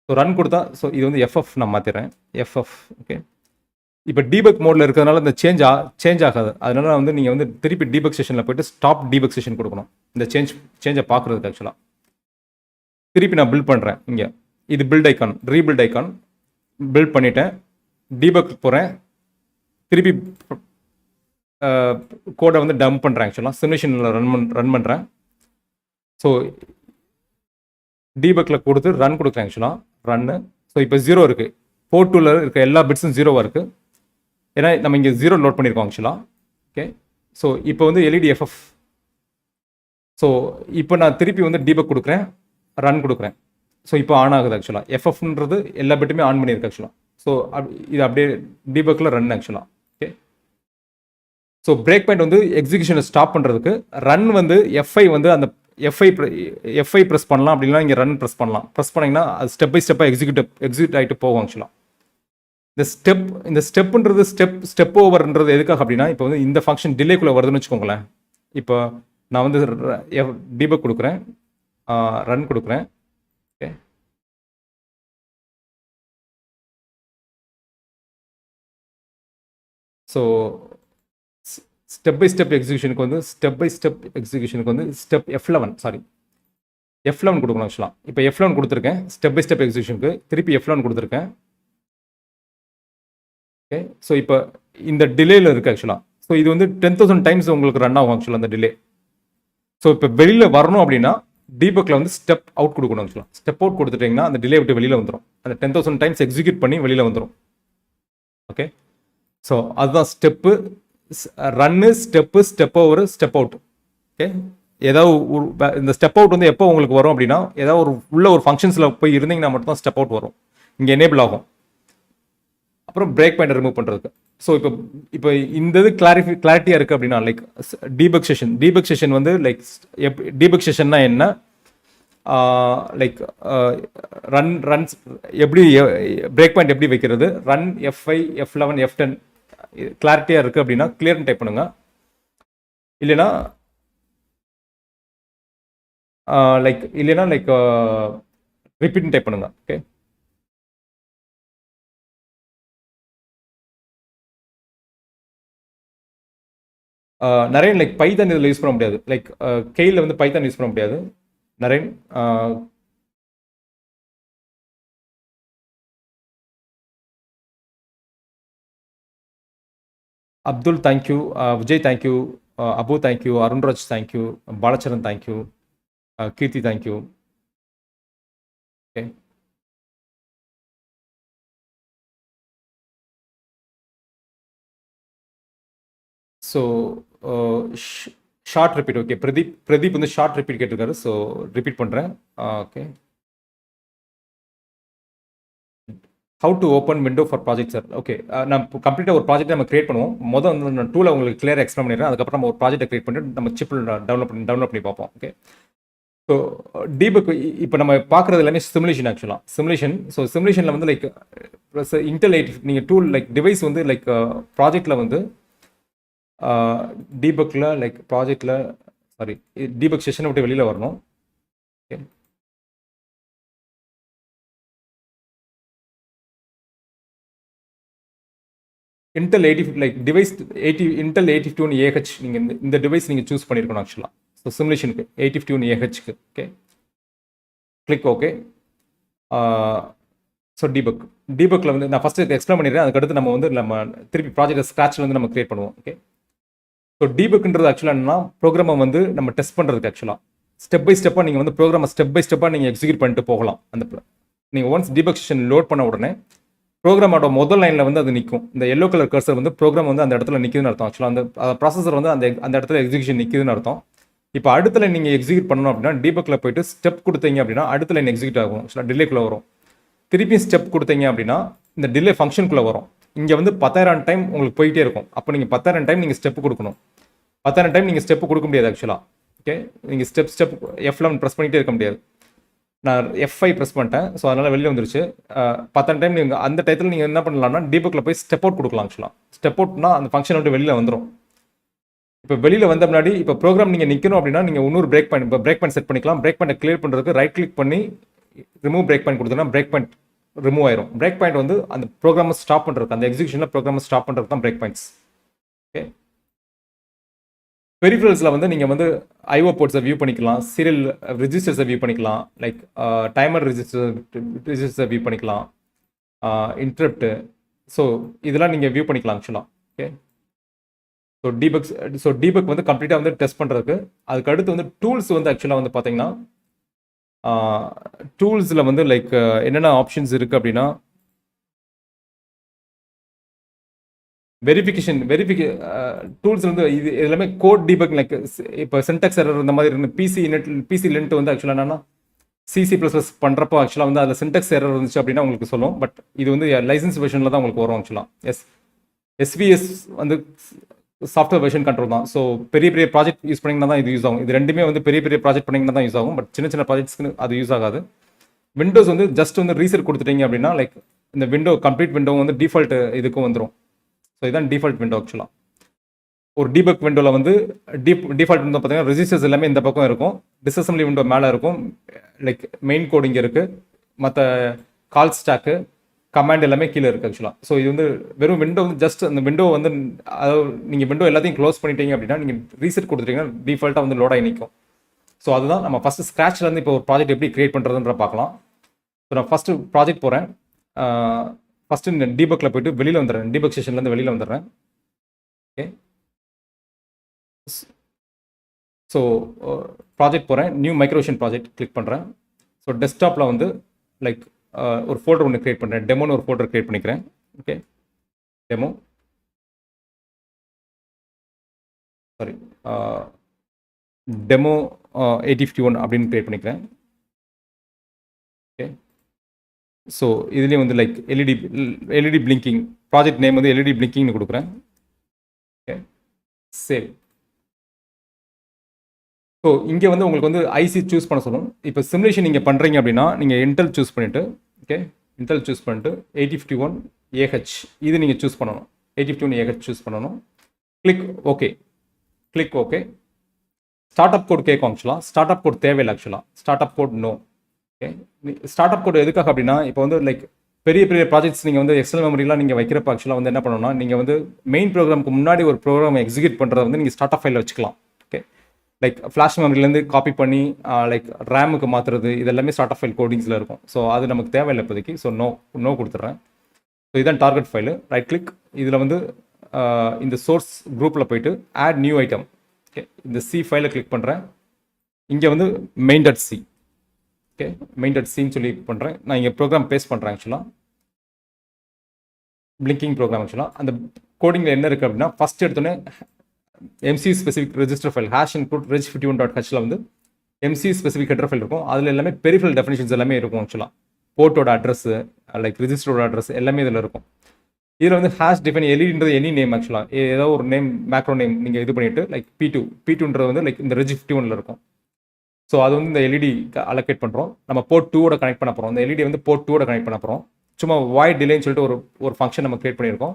ஸோ ரன் கொடுத்தா ஸோ இது வந்து FF நான் மாற்றிடுறேன். FF. ஓகே, இப்போ டீபக் மோடில் இருக்கிறதுனால இந்த சேஞ்ச் ஆகாது. அதனால வந்து நீங்கள் வந்து திருப்பி டீபக் செஷனில் போயிட்டு ஸ்டாப் டீபக் செஷன் கொடுக்கணும் இந்த சேஞ்சை பார்க்குறதுக்கு ஆக்சுவலாக. திருப்பி நான் பில்ட் பண்ணுறேன். இங்கே இது build icon, rebuild icon build பண்ணிட்டேன். டீபக் போகிறேன். திருப்பி கோடை வந்து டம்ப் பண்ணுறேன் ஆக்சுவலாக. சிமுலேஷனில் ரன் பண்ணுறேன். ஸோ டீபக்கில் கொடுத்து ரன் கொடுக்குறேன் ஆக்சுவலாக. ரன்னு. ஸோ இப்போ 0 இருக்குது. போர்ட் 2ல இருக்க எல்லா பிட்ஸும் 0வாக இருக்குது. ஏன்னா நம்ம இங்கே 0 லோட் பண்ணியிருக்கோம் ஆக்சுவலாக. ஓகே, ஸோ இப்போ வந்து LED FF. ஸோ இப்போ நான் திருப்பி வந்து டீபக் கொடுக்குறேன், ரன் கொடுக்குறேன். ஸோ இப்போ ஆன் ஆகுது ஆக்சுவலாக. FFன்றது எல்லா பிட்டுமே ஆன் பண்ணியிருக்கு ஆக்சுவலாக. ஸோ இது அப்படியே டீபக்கில் ரன் ஆக்சுவலாக. ஓகே, ஸோ பிரேக் பாயிண்ட் வந்து எக்ஸிக்யூஷனை ஸ்டாப் பண்ணுறதுக்கு ரன் வந்து F5 வந்து அந்த F5 ப்ரெஸ் பண்ணலாம். அப்படின்னா இங்கே ரன் ப்ரெஸ் பண்ணலாம். ப்ரெஸ் பண்ணிங்கன்னா அது ஸ்டெப் பை ஸ்டெப்பாக எக்ஸிக்யூட் ஆகிட்டு போகும் ஆக்சுவலாக. இந்த ஸ்டெப்ன்றது ஸ்டெப் ஓவர்ன்றது எதுக்காக அப்படின்னா, இப்போ வந்து இந்த ஃபங்க்ஷன் டிலேக்குள்ளே வருதுன்னு வச்சுக்கோங்களேன். இப்போ நான் வந்து டீபக் கொடுக்குறேன், ரன் கொடுக்குறேன். Okay, so step by step எக்ஸிக்யூஷனுக்கு வந்து ஸ்டெப் F11 கொடுக்கணும் ஆக்சுவலாக. இப்போ F11 கொடுத்துருக்கேன் ஸ்டெப் பை ஸ்டெப் எக்ஸிக்யூஷனுக்கு, திருப்பி F11 கொடுத்துருக்கேன். ஓகே, ஸோ இப்போ இந்த டிலேயில் இருக்குது ஆக்சுவலாக. ஸோ இது வந்து 10,000 டைம்ஸ் உங்களுக்கு ரன் ஆகும் ஆக்சுவலாக அந்த டிலே. ஸோ இப்போ வெளியில் வரணும் அப்படின்னா டீபக்கில் வந்து ஸ்டெப் அவுட் கொடுக்கணும் ஆக்சுவலாக. ஸ்டெப் அவுட் கொடுத்துட்டிங்கன்னா அந்த டிலே விட்டு வெளியில் வந்துடும். அந்த 10,000 டைம்ஸ் எக்ஸிக்யூட் பண்ணி வெளியில் வந்துடும். ஓகே, ஸோ அதுதான் step. Run, step over, step out. Okay, ஏதாவது இந்த ஸ்டெப் அவுட் வந்து எப்போ உங்களுக்கு வரும் அப்படின்னா, ஏதாவது உள்ள ஒரு ஃபங்க்ஷன்ஸில் போய் இருந்தீங்கன்னா மட்டும் தான் ஸ்டெப் அவுட் வரும், இங்கே எனேபிள் ஆகும். அப்புறம் பிரேக் பாயிண்ட் ரிமூவ் பண்ணுறதுக்கு. ஸோ இப்போ இந்த இது கிளாரிட்டியாக இருக்குது அப்படின்னா, லைக் டீபக் செஷன் வந்து லைக் டீபக் செஷன்னா என்ன, லைக் ரன்ஸ் எப்படி, பிரேக் பாயிண்ட் எப்படி வைக்கிறது, ரன் F5, F11, F10 கிளாரிட்டியாக இருக்குது அப்படின்னா கிளியர்னு டைப் பண்ணுங்க. இல்லைன்னா ரிப்பீட்னு டைப் பண்ணுங்க. ஓகே, நிறைய லைக் பைத்தான் இதில் யூஸ் பண்ண முடியாது. லைக் கெயில் வந்து பைத்தான் யூஸ் பண்ண முடியாது. நிறைய Abdul thank you, Vijay thank you, Abu thank you, Arunraj thank you, Balacharan thank you, Keerthi thank you. Okay, so short repeat. Okay, Pradeep வந்து ஷார்ட் ரிப்பீட் கேட்டிருக்காரு. ஸோ ரிப்பீட் பண்ணுறேன். Okay, how to open window for project sir. ஓகே, நம்ம கம்ப்ளீட்டாக ஒரு ப்ராஜெக்ட் நம்ம கிரியேட் பண்ணுவோம். மொதல் வந்து நான் டூலை உங்களுக்கு கிளியராக எக்ஸ்பிளைன் பண்ணிடுறேன். அதுக்கப்புறம் நம்ம ஒரு ப்ராஜெக்ட்டை கிரியேட் பண்ணிட்டு நம்ம சிப்பில் டெவலப் பண்ணி பார்ப்போம். ஓகே, ஸோ டீபக் இப்போ நம்ம பார்க்குறது எல்லாமே சிமுலேஷன் ஆக்சுவலாக. ஸோ சிமுலேஷனில் வந்து லைக் இன்டெல் 8 நீங்கள் டூல் லைக் டிவைஸ் வந்து லைக் ப்ராஜெக்டில் வந்து டீபக்கில் லைக் ப்ராஜெக்டில் டீபக் செஷனை விட்டு வெளியில் வரணும். ஓகே, இன்டெல் 80 லைக் டிவைஸ் 80 நீங்கள் இந்த டிவைஸ் நீங்கள் சூஸ் பண்ணியிருக்கணும் ஆக்சுவலாக. ஸோ சிமுலேஷனுக்கு 8051AHக்கு. Okay, click okay. ஸோ டீபக்கில் வந்து நான் ஃபஸ்ட்டு எக்ஸ்பிளைன் பண்ணிடுறேன். அதுக்கடுத்து நம்ம வந்து நம்ம திருப்பி ப்ராஜெக்ட் ஸ்க்ராட்சில் வந்து நம்ம கிரியேட் பண்ணுவோம். ஓகே, ஸோ டீபக்ன்றது ஆக்சுவலாக என்னன்னா ப்ரோக்ராமை வந்து நம்ம டெஸ்ட் பண்ணுறதுக்கு ஆக்சுவலாக ஸ்டெப் பை ஸ்டெப்பாக நீங்கள் வந்து ப்ரோக்ராமை ஸ்டெப் பை ஸ்டெப்பாக நீங்கள் எக்ஸிக்யூட் பண்ணிட்டு போகலாம். நீங்கள் ஒன்ஸ் டீபக் செஷன் லோட் பண்ண உடனே ப்ரோக்ராமோட முதல் லைனில் வந்து அது நிற்கும். இந்த எல்லோ கலர் கர்சர் வந்து ப்ரோக்ராம் வந்து அந்த இடத்துல நிற்குதுன்னு அர்த்தம். ஆக்சுவலாக அந்த ப்ராசஸர் வந்து அந்த இடத்துல எக்ஸிக்யூஷன் நிற்குதுன்னு அர்த்தம். இப்போ அடுத்த லைன் நீங்கள் எக்ஸிக்யூட் பண்ணணும் அப்படின்னா டீபக்கில் போயிட்டு ஸ்டெப் கொடுத்தீங்க அப்படின்னா அடுத்த லைன் எக்ஸிக்யூட் ஆகும். ஆக்சுவலாக டிலேக்குள்ளே வரும். திருப்பி ஸ்டெப் கொடுத்தீங்க அப்படின்னா இந்த டிலே ஃபங்க்ஷனுக்குள்ளே வரும். இங்கே வந்து 10,000 டைம் உங்களுக்கு போயிட்டே இருக்கும். அப்போ நீங்கள் 10,000 டைம் நீங்கள் ஸ்டெப் கொடுக்கணும். 10,000 டைம் நீங்கள் ஸ்டெப்பு கொடுக்க முடியாது ஆக்சுவலாக. ஓகே, நீங்கள் ஸ்டெப் F11 ப்ரெஸ் பண்ணிகிட்டே இருக்க முடியாது. நான் F5 ப்ரெஸ் பண்ணிட்டேன். ஸோ அதனால் வெளியில் வந்துருச்சு. 10,000 டைம் நீங்கள் அந்த டயத்தில் நீங்கள் என்ன பண்ணலாம்னா டீபக்கில் போய் ஸ்டெப் அவுட் கொடுக்கலாம். ஆக்சுவலாக ஸ்டெப் அவுட்னா அந்த ஃபங்க்ஷன் விட்டு வெளியில் வந்துடும். இப்போ வெளியில் வந்த முன்னாடி இப்போ ப்ரோக்ராம் நீங்கள் நிற்கணும் அப்படின்னா நீங்கள் இன்னொரு பிரேக் பாயிண்ட் செட் பண்ணிக்கலாம். பிரேக் பாயிண்ட் கிளியர் பண்ணுறதுக்கு ரைட் கிளிக் பண்ணி ரிமூவ் பிரேக் பாயிண்ட் கொடுத்தோன்னா பிரேக் பாயிண்ட் ரிமூவ் ஆயிரும். பிரேக் பாயிண்ட் வந்து அந்த ப்ரோக்ராமை ஸ்டாப் பண்ணுறதுக்கு, அந்த எக்ஸிக்யூஷனில் ப்ரோக்ராமை ஸ்டாப் பண்ணுறதுக்கு தான் பிரேக் பாயிண்ட்ஸ். ஓகே, பெரிஃபரல்ஸில் வந்து நீங்கள் வந்து ஐஓ போர்ட்ஸை வியூ பண்ணிக்கலாம், சீரியல் ரிஜிஸ்டர்ஸை வியூ பண்ணிக்கலாம், லைக் டைமர் ரிஜிஸ்டர்ஸை வியூ பண்ணிக்கலாம், இன்டரப்ட்டு. ஸோ இதெல்லாம் நீங்கள் வியூ பண்ணிக்கலாம் ஆக்சுவலாக. ஓகே, ஸோ டீபக் வந்து கம்ப்ளீட்டாக வந்து டெஸ்ட் பண்ணுறதுக்கு. அதுக்கு அடுத்து வந்து டூல்ஸ் வந்து ஆக்சுவலாக வந்து பார்த்தீங்கன்னா டூல்ஸில் வந்து லைக் என்னென்ன ஆப்ஷன்ஸ் இருக்குது அப்படின்னா டூல்ஸ் வந்து இது எல்லாமே கோட் டீபக். லைக் இப்போ சின்டாக்ஸ் எரர் இந்த மாதிரி இருந்து பிசி லென்ட் வந்து ஆக்சுவலாக என்னன்னா C++ பண்ணுறப்போ ஆக்சுவலாக வந்து அதில் சின்டாக்ஸ் எரர் இருந்துச்சு அப்படின்னா உங்களுக்கு சொல்லும். பட் இது வந்து லைசன்ஸ் வெர்ஷனில் தான் உங்களுக்கு வரும் ஆக்சுவலாக. எஸ்விஎஸ் வந்து சாஃப்ட்வேர் வெர்ஷன் கண்ட்ரோல் தான். ஸோ பெரிய ப்ராஜெக்ட் யூஸ் பண்ணிங்கன்னா தான் இது யூஸ் ஆகும். இது ரெண்டுமே வந்து பெரிய ப்ராஜெக்ட் பண்ணிங்கன்னா தான் யூஸ் ஆகும். பட் சின்ன ப்ராஜெக்ட்ஸ்க்கு அது யூஸ் ஆகாது. விண்டோஸ் வந்து ஜஸ்ட் வந்து ரீசெட் கொடுத்துட்டீங்க அப்படின்னா லைக் இந்த விண்டோ கம்ப்ளீட் விண்டோ வந்து டிஃபால்ட் இதுக்கும் வந்துடும். ஸோ இதுதான் டிஃபால்ட் விண்டோ ஆக்சுவலாக. ஒரு டீபக் விண்டோவில் வந்து டிஃபால்ட் விண்டோ பார்த்தீங்கன்னா ரெஜிஸ்டர்ஸ் எல்லாமே இந்த பக்கம் இருக்கும், டிஸ்அசம்பிளி விண்டோ மேலே இருக்கும், லைக் மெயின் கோட் இங்கே இருக்குது, மற்ற கால் ஸ்டாக்கு கமாண்ட் எல்லாமே கீழே இருக்குது ஆக்சுவலாக. ஸோ இது வந்து வெறும் விண்டோ வந்து ஜஸ்ட் அந்த விண்டோ வந்து அதாவது நீங்கள் விண்டோ எல்லாத்தையும் க்ளோஸ் பண்ணிட்டீங்க அப்படின்னா நீங்கள் ரீசெட் கொடுத்துட்டீங்கன்னா டிஃபால்ட்டாக வந்து லோட் ஆகி நிற்கும். ஸோ அதுதான் நம்ம ஃபஸ்ட்டு ஸ்க்ராட்ச்லேருந்து இப்போ ஒரு ப்ராஜெக்ட் எப்படி கிரியேட் பண்ணுறதுன்ற பார்க்கலாம். ஸோ நான் ஃபஸ்ட்டு ப்ராஜெக்ட் போகிறேன். ஃபஸ்ட்டு இந்த டீபக்கில் போய்ட்டு வெளியில் வந்துடுறேன், டீபக் செஷன்லேருந்து வெளியில் வந்துடுறேன். ஓகே, ஸோ ப்ராஜெக்ட் போகிறேன், நியூ மைக்ரோவேஷன் ப்ராஜெக்ட் கிளிக் பண்ணுறேன். ஸோ டெஸ்க்டாப்பில் வந்து லைக் ஒரு ஃபோல்டர் ஒன்று கிரியேட் பண்ணுறேன், டெமோன்னு ஒரு ஃபோல்டர் கிரியேட் பண்ணிக்கிறேன். ஓகே, டெமோ சாரி டெமோ 8051 அப்படின்னு கிரியேட் பண்ணிக்கிறேன். ஓகே, ஸோ இதுலேயும் வந்து like LED blinking project name வந்து எல்இடி பிளிங்கிங்னு கொடுக்குறேன். Okay, save. ஸோ இங்கே வந்து உங்களுக்கு வந்து ஐசி சூஸ் பண்ண சொல்லணும். இப்போ சிமுலேஷன் நீங்கள் பண்ணுறீங்க அப்படின்னா நீங்கள் இன்டெல் சூஸ் பண்ணிவிட்டு, ஓகே, இன்டெல் சூஸ் பண்ணிட்டு 8051AH இது நீங்கள் சூஸ் பண்ணணும். 8051AH சூஸ் பண்ணணும். Click okay, click okay. Start up code கேட்கும் ஆக்சுவலாக. ஸ்டார்ட் அப் கோட் தேவையில்லை ஆக்சுவலாக. Start up code no. Okay, start up code எதுக்காக அப்படின்னா இப்போ வந்து லைக் பெரிய பெரிய ப்ராஜெக்ட்ஸ் நீங்கள் வந்து எக்ஸ்டர்னல் மெமரிலாம் நீங்கள் வைக்கிறப்ப ஆக்சுவலாக வந்து என்ன பண்ணணும்னா நீங்கள் வந்து மெயின் ப்ரோக்ராமுக்கு முன்னாடி ஒரு ப்ரோக்ராம் எக்ஸிக்யூட் பண்ணுறத வந்து நீங்கள் ஸ்டார்ட் அப் ஃபைலில் வச்சுக்கலாம். ஓகே, லைக் ஃப்ளாஷ் மெமரிலேருந்து காப்பி பண்ணி லைக் ரேமுக்கு மாற்றுறது இதெல்லாமே ஸ்டார்ட் அப் ஃபைல் கோடிங்ஸில் இருக்கும். ஸோ அது நமக்கு தேவையில்லை இப்போதைக்கு. ஸோ நோ கொடுத்துட்றேன். ஸோ இதுதான் டார்கெட் ஃபைலு. ரைட் கிளிக், இதில் வந்து இந்த சோர்ஸ் குரூப்பில் போயிட்டு ஆட் நியூ ஐட்டம். ஓகே, இந்த சி ஃபைலை கிளிக் பண்ணுறேன். இங்கே வந்து main.c. ஓகே, main.cன்னு சொல்லி பண்ணுறேன். நான் இங்கே ப்ரோக்ராம் பேஸ்ட் பண்ணுறேன் ஆக்சுவலாக. பிளிங்கிங் ப்ரோக்ராம் ஆக்சுவலாக. அந்த கோடிங்கில் என்ன இருக்குது அப்படின்னா ஃபஸ்ட் எடுத்தோன்னே MC specific register file hash include reg51.hல வந்து MC ஸ்பெசிஃபிக் ஹெடர் ஃபைல் இருக்கும். அதில் எல்லாமே பெரிஃபரல் டெஃபினிஷன்ஸ் எல்லாமே இருக்கும் ஆக்சுவலாக. போர்ட்டோட அட்ரஸ் லைக் ரிஜிஸ்டரோட அட்ரஸ் எல்லாமே இதில் இருக்கும். இதில் வந்து ஹேஷ் டிஃபைன் எல்இடின்றது எனி நேம் ஆக்சுவலாக. ஏதோ ஒரு நேம் மேக்ரோ நேம் நீங்கள் இது பண்ணிவிட்டு லைக் P2 வந்து லைக் இந்த reg51ல இருக்கும். ஸோ அது வந்து இந்த எல்இடி அலோகேட் பண்ணுறோம். நம்ம போர்ட் 2ஓட கனெக்ட் பண்ண போகிறோம். இந்த எல்இடி வந்து போர்ட் 2ஓட கனெக்ட் பண்ண போகிறோம். சும்மா வாய்ட் டிலேன்னு சொல்லிட்டு ஒரு ஃபங்க்ஷன் நம்ம கிரியேட் பண்ணியிருக்கோம்.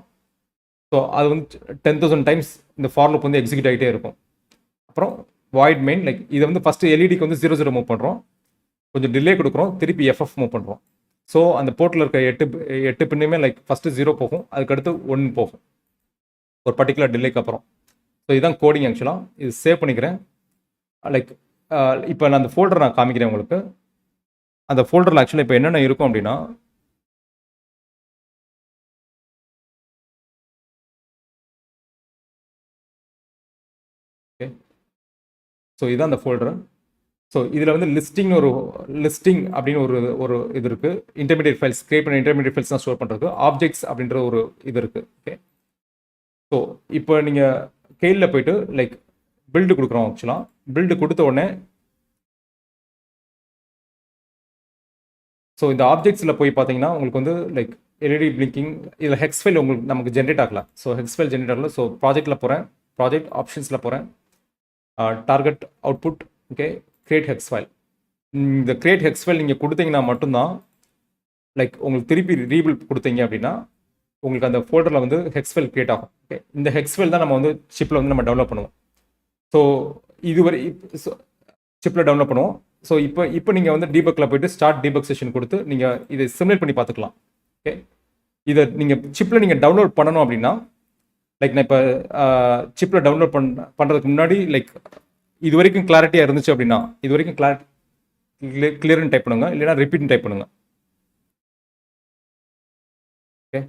ஸோ அது வந்து 10,000 டைம்ஸ் இந்த ஃபார் லூப் வந்து எக்ஸிக்யூட் ஆகிட்டே இருக்கும். அப்புறம் வாய்ட் மெயின் லைக் இதை வந்து ஃபஸ்ட்டு எல்இடிக்கு வந்து 00 மூவ் பண்ணுறோம், கொஞ்சம் டிலே கொடுக்குறோம், திருப்பி FF மூவ் பண்ணுறோம். ஸோ அந்த போர்ட்டில் இருக்க எட்டு பின்னுமே லைக் ஃபஸ்ட்டு 0 போகும், அதுக்கடுத்து 1 போகும் ஒரு பர்டிகுலர் டிலேக்கு அப்புறம். ஸோ இதுதான் கோடிங் ஆக்சுவலாக. இது சேவ் பண்ணிக்கிறேன். லைக் இப்போ நான் அந்த ஃபோல்டர் நான் காமிக்கிறேன் உங்களுக்கு. அந்த ஃபோல்டரில் ஆக்சுவலாக இப்போ என்னென்ன இருக்கும் அப்படின்னா ஓகே, ஸோ இதுதான் அந்த ஃபோல்டர். ஸோ இதில் வந்து லிஸ்டிங் அப்படின்னு ஒரு இது இருக்குது. இன்டர்மீடியட் ஃபைல்ஸ் கிரியேட் பண்ண இன்டர்மீடியட் ஃபைல்ஸ் தான் ஸ்டோர் பண்ணுறதுக்கு ஆப்ஜெக்ட்ஸ் அப்படின்ற ஒரு இது இருக்குது. ஓகே, ஸோ இப்போ நீங்கள் கெயிலில் போயிட்டு லைக் பில்டு கொடுக்குறோம் ஆக்சுவலாக. பில்டு கொடுத்த உடனே ஸோ இந்த ஆப்ஜெக்ட்ஸில் போய் பார்த்தீங்கன்னா உங்களுக்கு வந்து லைக் எல்இடி பிளிங்கிங் இதில் ஹெக்ஸ் ஃபைல் உங்களுக்கு நமக்கு ஜென்ரேட் ஆகல. ஸோ ஹெக்ஸ் ஃபைல் ஜென்ரேட் ஆகல. ஸோ ப்ராஜெக்ட்டில் போகிறேன், ப்ராஜெக்ட் ஆப்ஷன்ஸில் போகிறேன், target output. Okay, create hex file. இந்த கிரியேட் ஹெக்ஸ் ஃபைல் நீங்கள் கொடுத்தீங்கன்னா மட்டும்தான் லைக் உங்களுக்கு திருப்பி ரீபில்ட் கொடுத்தீங்க அப்படின்னா உங்களுக்கு அந்த ஃபோல்டரில் வந்து ஹெக்ஸ் ஃபைல் கிரியேட் ஆகும். ஓகே, இந்த ஹெக்ஸ் ஃபைல் தான் நம்ம வந்து சிப்பில் வந்து நம்ம டெவலப் பண்ணுவோம். ஸோ இதுவரை சிப்பில் டெவலப் பண்ணுவோம். ஸோ இப்போ நீங்கள் வந்து டீபக்கில் போய்ட்டு ஸ்டார்ட் டீபக் செஷன் கொடுத்து நீங்கள் இதை சிமுலேட் பண்ணி பார்த்துக்கலாம். ஓகே, இதை நீங்கள் சிப்பில் நீங்கள் டவுன்லோட் பண்ணணும் அப்படின்னா லைக் நான் இப்போ சிப்பில் டவுன்லோட் பண்ணுறதுக்கு முன்னாடி லைக் இது வரைக்கும் கிளாரிட்டியாக இருந்துச்சு அப்படின்னா இது வரைக்கும் கிளியர்னு டைப் பண்ணுங்க, இல்லைன்னா ரிப்பீட்னு டைப் பண்ணுங்க. ஓகே,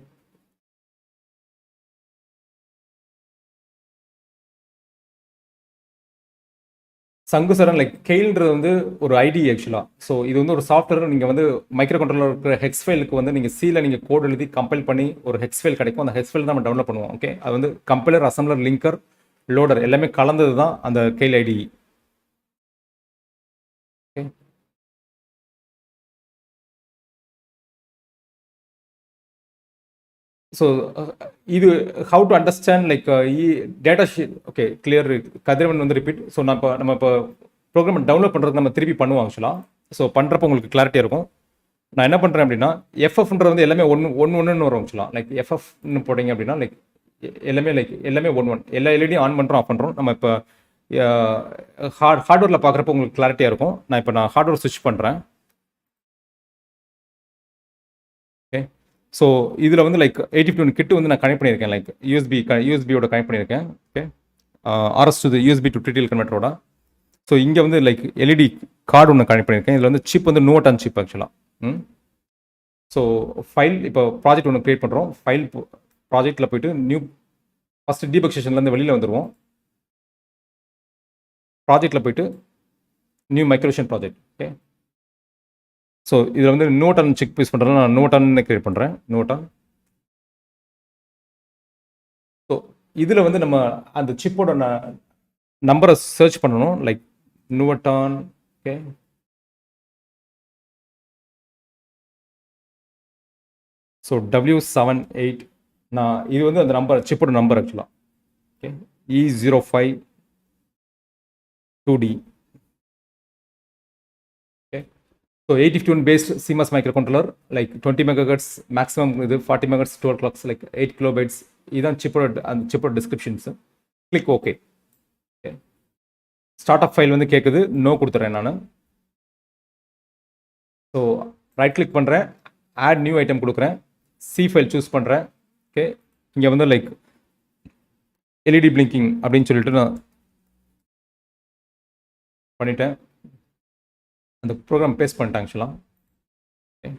சங்குசரன் லைக் கெயில்ன்றது வந்து ஒரு ஐடி ஆக்சுவலாக. ஸோ இது வந்து ஒரு சாஃப்ட்வேர். நீங்கள் வந்து மைக்ரோ கண்ட்ரோலர் இருக்கிற ஹெக்ஸ் ஃபைலுக்கு வந்து நீங்கள் சியில் நீங்கள் கோட் எழுதி கம்பைல் பண்ணி ஒரு ஹெக்ஸ் ஃபைல் கிடைக்கும். அந்த ஹெக்ஸ் ஃபைல் தான் நம்ம டெவலப் பண்ணுவோம். ஓகே, அது வந்து கம்பைலர், அசம்பிளர், லிங்கர், லோடர் எல்லாமே கலந்தது தான் அந்த கெயில் ஐடி. ஓகே, ஸோ இது how to understand like data sheet. Okay, clear. Kathiravan வந்து ரிப்பீட். ஸோ நம்ம இப்போ ப்ரோக்ராம் டவுன்லோட் பண்ணுறது நம்ம திருப்பி பண்ணுவோம் ஆக்சுவலாக. ஸோ பண்ணுறப்போ உங்களுக்கு கிளாரிட்டியாக இருக்கும். நான் என்ன பண்ணுறேன் அப்படின்னா எஃப்எஃப்ன்றது வந்து எல்லாமே ஒன்று வரும் ஆக்சுவலாக. லைக் எஃப்எஃப்னு போட்டிங்க அப்படின்னா லைக் எல்லாமே ஒன் எல்லா எல்இடியும் ஆன் பண்ணுறோம் ஆஃப் பண்ணுறோம். நம்ம இப்போ ஹார்ட்வேரில் பார்க்குறப்ப உங்களுக்கு கிளாரிட்டியாக இருக்கும். நான் ஹார்ட்வேர் ஸ்விட்ச் பண்ணுறேன். ஓகே, ஸோ இதில் வந்து லைக் 8051 கிட்டு வந்து நான் கனெக்ட் பண்ணியிருக்கேன். லைக் யூஎஸ்பியோட கனெக்ட் பண்ணியிருக்கேன். Okay, RS to USB to TTL கன்வெர்ட்டரோட. ஸோ இங்கே வந்து லைக் எல்இடி கார்டு ஒன்று கனெக்ட் பண்ணியிருக்கேன். இதில் வந்து சிப் வந்து நோட்டான் சிப் ஆக்சுவலாக. ஸோ ஃபைல் இப்போ ப்ராஜெக்ட் ஒன்று க்ரியேட் பண்ணுறோம். ஃபைல் ப்ராஜெக்டில் போய்ட்டு நியூ ஃபஸ்ட்டு டீபக் செஷன்லேருந்து வெளியில் வந்துடுவோம். ப்ராஜெக்டில் போய்ட்டு நியூ மைக்ரோவேஷன் ப்ராஜெக்ட். ஓகே, ஸோ இதில் வந்து நோட்டான் செக் யூஸ் பண்ணுறதுல நான் நோட்டான் க்ரியேட் பண்ணுறேன். நோட்டான். ஸோ இதில் வந்து நம்ம அந்த சிப்போட நம்பரை சர்ச் பண்ணணும். லைக் நோட்டான். ஓகே, ஸோ W78 நான் இது வந்து அந்த நம்பர் சிப்போட நம்பர் ஆக்சுவலாக. Okay, E052D. Okay, so 8051 based CMOS micro controller. Like 20 MHz maximum, இது 40 MHz 12 clocks, லைக் 8 kilobytes. இதுதான் அந்த சிப்போட descriptions. Click okay. Okay, start up file வந்து கேட்குது, நோ கொடுத்துட்றேன் நான். ஸோ ரைட் கிளிக் பண்ணுறேன், ஆட் நியூ ஐட்டம் கொடுக்குறேன், சி ஃபைல் சூஸ் பண்ணுறேன். ஓகே, இங்கே வந்து லைக் எல்இடி பிளிங்கிங் அப்படின்னு சொல்லிட்டு நான் பண்ணிட்டேன். அந்த ப்ரோக்ராம் பேஸ்ட் பண்ணிட்டேன் ஆக்சுவலாக. ஓகே,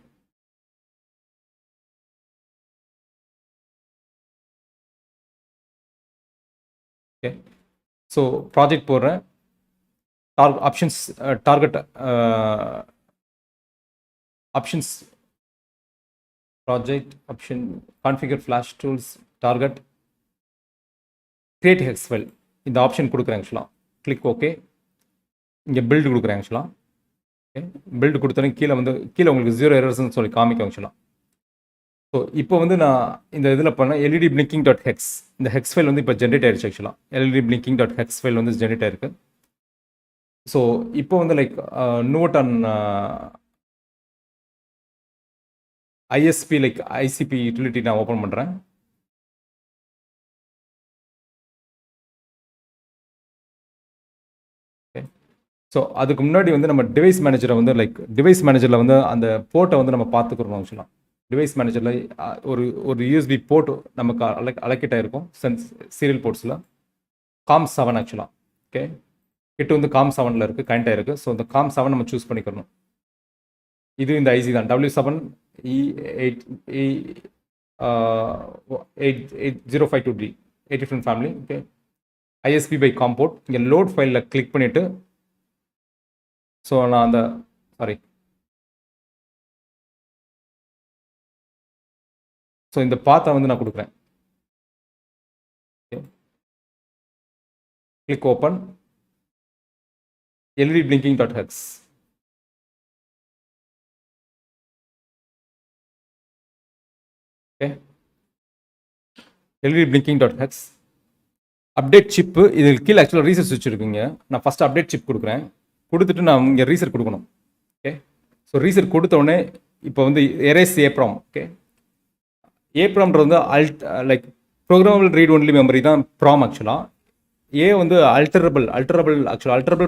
ஓகே, ஸோ ப்ராஜெக்ட் போடுறேன். Options target options project option configure flash tools target create hex file இந்த ஆப்ஷன் கொடுக்குறேன் ஆக்சுவலாக. Click okay. இங்கே பில்டு கொடுக்குறேன் ஆக்சுவலாக. ஓகே, பில்டு கொடுத்தோன்னே கீழே உங்களுக்கு 0 எரர்ஸ்ன்னு சொல்லி காமிக்கும் ஆக்சுவலாக. ஸோ இப்போ வந்து நான் இந்த இதில் பண்ண எல்இடி பிளிங்கிங் டாட் ஹெக்ஸ் இந்த ஹெக்ஸ் ஃபைல் வந்து இப்போ ஜென்ரேட் ஆயிடுச்சு ஆக்சுவலாக. LED blinking dot hex file வந்து ஜென்ரேட் ஆயிருக்கு. ஸோ இப்போ வந்து like Nuvoton ISP like ICP utility நான் ஓப்பன் பண்ணுறேன். ஓகே, ஸோ அதுக்கு முன்னாடி வந்து நம்ம டிவைஸ் மேனேஜரை வந்து லைக் டிவைஸ் மேனேஜரில் வந்து அந்த போர்ட்டை வந்து நம்ம பார்த்துக்கிறோம் ஆக்சுவலாக. டிவைஸ் மேனேஜரில் ஒரு யூஎஸ்பி போர்ட் நமக்கு அலோகேட் ஆகிருக்கும் சீரியல் போர்ட்ஸில். COM7 ஆக்சுவலாக. ஓகே, கிட்டு வந்து COM7 இருக்குது, கனெக்ட் ஆகிருக்கு. ஸோ இந்த COM7 நம்ம சூஸ் பண்ணிக்கிறணும். இது இந்த ஐசி தான் W7E8052D 8051 family. Okay, ISP by COM port. இங்கே லோட் ஃபைலில் கிளிக் பண்ணிவிட்டு ஸோ நான் அந்த ஸோ இந்த பாத்தை வந்து நான் கொடுக்குறேன். Okay, click open LED blinking dot hex. Okay, LED blinking dot hex update chip. இதில் கீழே ஆக்சுவலாக ரீசெட் சுவிட்ச் இருக்குங்க. நான் ஃபஸ்ட்டு அப்டேட் சிப் கொடுக்குறேன். கொடுத்துட்டு நான் இங்கே ரீசெட் கொடுக்கணும். ஓகே, ஸோ ரீசெட் கொடுத்த உடனே இப்போ வந்து எரேஸ் ஏப்ராம். ஓகே, ஏப்ராம்ன்றது வந்து like programmable read only memory தான் ப்ராம் ஆக்சுவலாக. ஏ வந்து alterable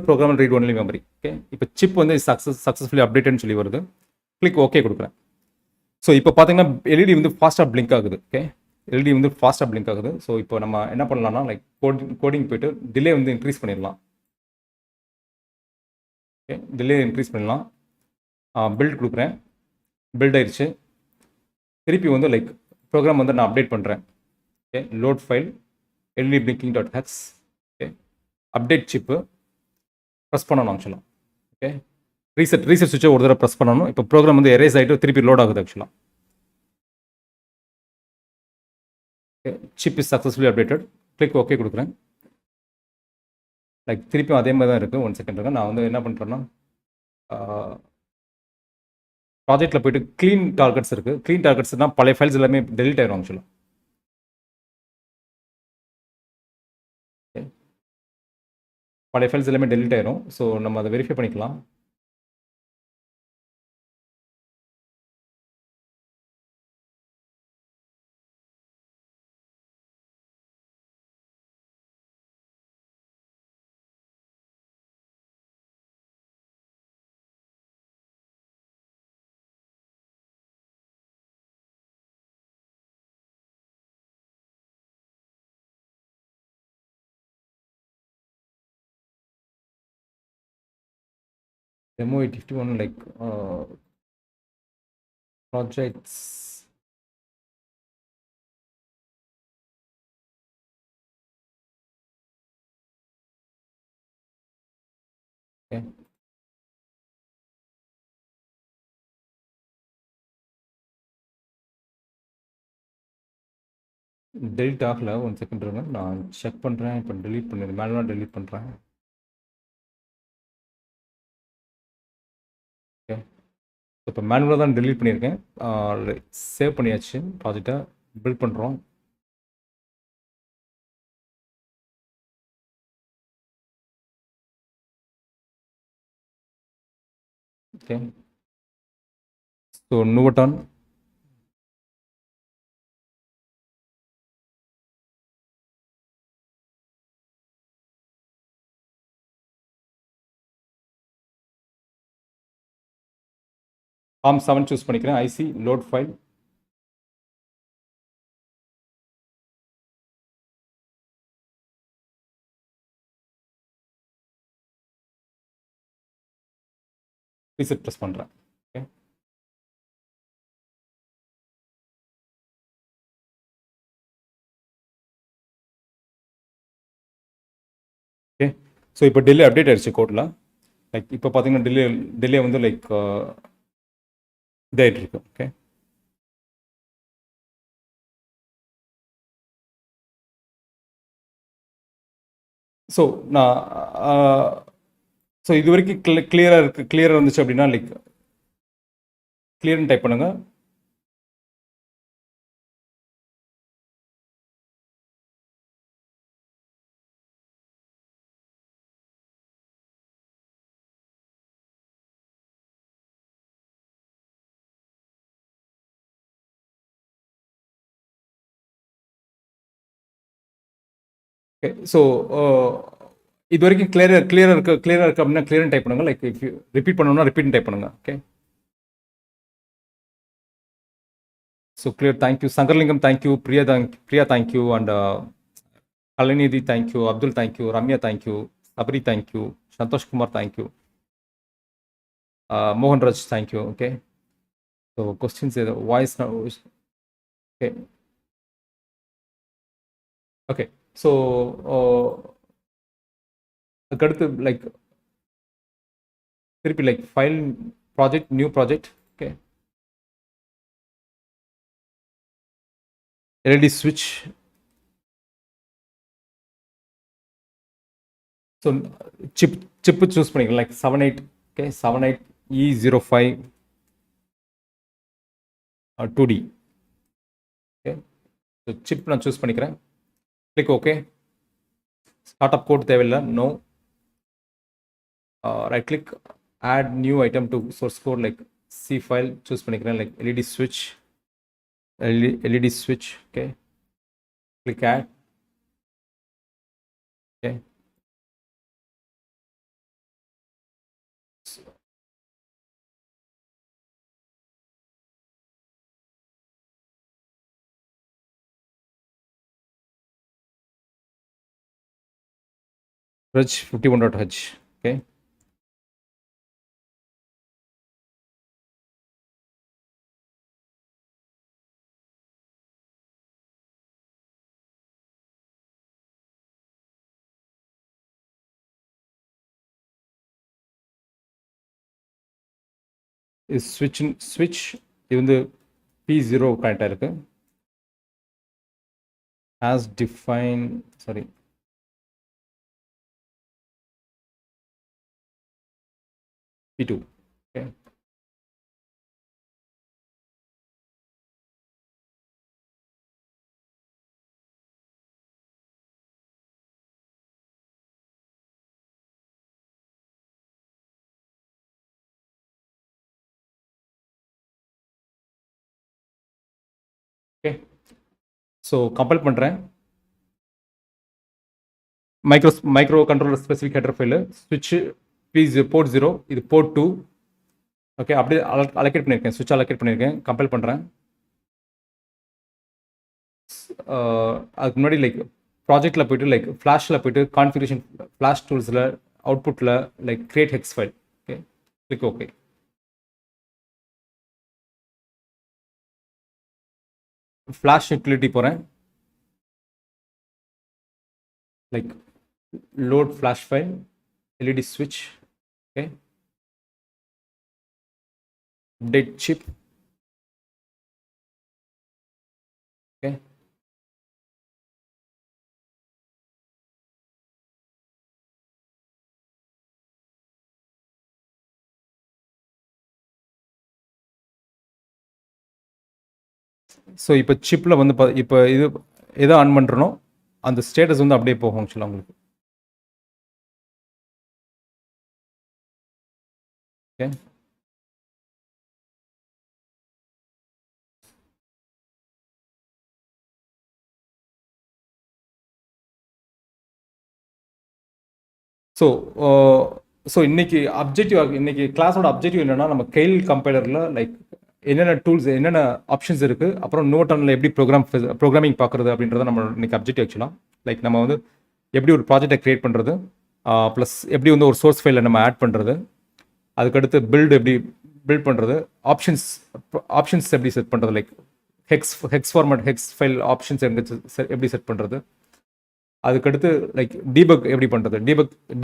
programmable read only memory. Okay, இப்போ சிப் வந்து சக்ஸஸ்ஃபுல்லி அப்டேட்னு சொல்லி வருது. கிளிக் ஓகே கொடுக்குறேன். ஸோ இப்போ பார்த்தீங்கன்னா எல்இடி வந்து ஃபாஸ்ட்டாக பிளிங்க் ஆகுது. ஓகே, எல்இடி வந்து ஃபாஸ்ட்டாக பிளிங்க் ஆகுது. ஸோ இப்போ நம்ம என்ன பண்ணலாம்னா லைக் கோடிங் போய்ட்டு டிலே வந்து இன்க்ரீஸ் பண்ணிடலாம். ஓகே, டிலே இன்க்ரீஸ் பண்ணலாம். பில்ட் கொடுக்குறேன், பில்ட் ஆயிடுச்சு. திருப்பி வந்து லைக் ப்ரோக்ராம் வந்து நான் அப்டேட் பண்ணுறேன். Okay, load file LED blinking dot hex. Okay, update chip press பண்ணணும் ஆக்சுவலாக. ஓகே, ரீசெட் சுவிட்சை ஒரு தடவை ப்ரெஸ் பண்ணணும். இப்போ ப்ரோக்ராம் வந்து எரேஸ் ஆகிட்டு திருப்பி லோட் ஆகுது ஆக்சுவலாக. Okay, chip is successfully updated. Click okay கொடுக்குறேன். லைக் திருப்பியும் அதே மாதிரி தான் இருக்குது. 1 செகண்ட் இருக்கு. நான் வந்து என்ன பண்ணுறேன்னா ப்ராஜெக்டில் போய்ட்டு க்ளீன் டார்கெட்ஸ் இருக்குது. க்ளீன் டார்கெட்ஸ்னால் பழைய ஃபைல்ஸ் எல்லாமே டெலிட் ஆயிரும் ஆக்சுவலாக. பழைய ஃபைல்ஸ் எல்லாமே டெலிட் ஆயிரும். ஸோ நம்ம அதை வெரிஃபை பண்ணிக்கலாம். demo 851 like projects. Okay. Delete ஆகல, ஒன் செகண்ட் இருங்க, நான் செக் பண்ணுறேன். இப்போ டெலீட் பண்ணிடுறேன், மேனுவலாக டெலீட் பண்ணுறேன். ஓகே, இப்போ மேனுவலாக தான் டெலீட் பண்ணியிருக்கேன். சேவ் பண்ணியாச்சு, ப்ராஜெக்டை பில்ட் பண்ணுறோம். Okay, so Nuvoton form 7 choose பண்ணிக்கிறேன். IC load file. Reset press பண்ணுறேன். ஓகே, ஓகே, ஸோ இப்போ டிலே அப்டேட் ஆயிடுச்சு கோடில். லைக் இப்போ பார்த்தீங்கன்னா டிலே வந்து லைக் இதாகிட்டு இருக்கு. ஓகே, ஸோ நான் ஸோ இது வரைக்கும் கிளியராக இருக்குது. கிளியராக இருந்துச்சு அப்படின்னா லைக் கிளியர்னு டைப் பண்ணுங்கள். ஓகே, ஸோ இது வரைக்கும் கிளியராக இருக்குது அப்படின்னா கிளியர்னு டைப் பண்ணுங்கள். லைக் இஃப் ரிப்பீட் பண்ணணும்னா ரிப்பீட்னு டைப் பண்ணுங்கள். Okay, so clear. Thank you Sankarlingam, thank you Priya, thank you and Kalainidhi, thank you Abdul, thank you Ramya, thank you Sabari, thank you Santhoshkumar, thank you Mohanraj, thank you. Okay, so questions ஏதோ வாய்ஸ். ஓகே, ஓகே, ஸோ அதுக்கடுத்து லைக் திருப்பி like file, project, new project. Okay, LED ஸ்விட்ச். ஸோ சிப்பு சூஸ் பண்ணிக்கலாம். Like 78. Okay, 78E05 2D. Okay, so chip நான் சூஸ் பண்ணிக்கிறேன். Click okay. Start up code தேவையில்லை, no. Right click, add new item to source code. Like C file choose பண்ணிக்கிறேன். லைக் எல்இடி ஸ்விட்ச். Okay, click add. Okay, reg51.h. Okay, is switch இது வந்து P0 கனெக்டாக இருக்கு. as defined, sorry, P2. Okay, okay, so compile பண்ணுறேன். Microcontroller specific header file ஸ்விட்ச் போர்ட் 0, இது போர்ட் 2. ஓகே, அப்படியே அலோகேட் பண்ணியிருக்கேன், ஸ்விட்ச் அலோகேட் பண்ணியிருக்கேன். கம்பைல் பண்ணுறேன். அதுக்கு முன்னாடி லைக் ப்ராஜெக்டில் போய்ட்டு லைக் ஃப்ளாஷில் போய்ட்டு கான்ஃபிகரேஷன், ஃப்ளாஷ் டூல்ஸில் அவுட்புட்டில் like create hex file. Okay, click okay. Flash utility போகிறேன். Like load flash file, LED ஸ்விட்ச், okay, update chip, okay. So இப்போ சிப்பில் வந்து இப்போ இது எதை ஆன் பண்ணுறனோ அந்த ஸ்டேட்டஸ் வந்து அப்படியே போகும் ஆக்சுவலாக உங்களுக்கு. ஓகே. ஸோ இன்னைக்கு இன்னைக்கு கிளாஸோட அப்ஜெக்டிவ் என்னன்னா, நம்ம கெயில் கம்பைலரில் லைக் என்னென்ன டூல்ஸ், என்னென்ன ஆப்ஷன்ஸ் இருக்குது, அப்புறம் நோட்டனில் எப்படி ப்ரோக்ராமிங் பார்க்குறது அப்படின்றத நம்ம இன்னைக்கு அப்ஜெக்டிவ் ஆக்சுவலாக. லைக் நம்ம வந்து எப்படி ஒரு ப்ராஜெக்டை க்ரியேட் பண்ணுறது, ப்ளஸ் எப்படி வந்து ஒரு சோர்ஸ் ஃபைலை நம்ம ஆட் பண்ணுறது, அதுக்கடுத்து எப்படி பில்ட் பண்ணுறது, ஆப்ஷன்ஸ் எப்படி செட் பண்ணுறது, like hex format hex file options எப்படி செட் பண்ணுறது, அதுக்கடுத்து லைக் டீபக் எப்படி பண்ணுறது,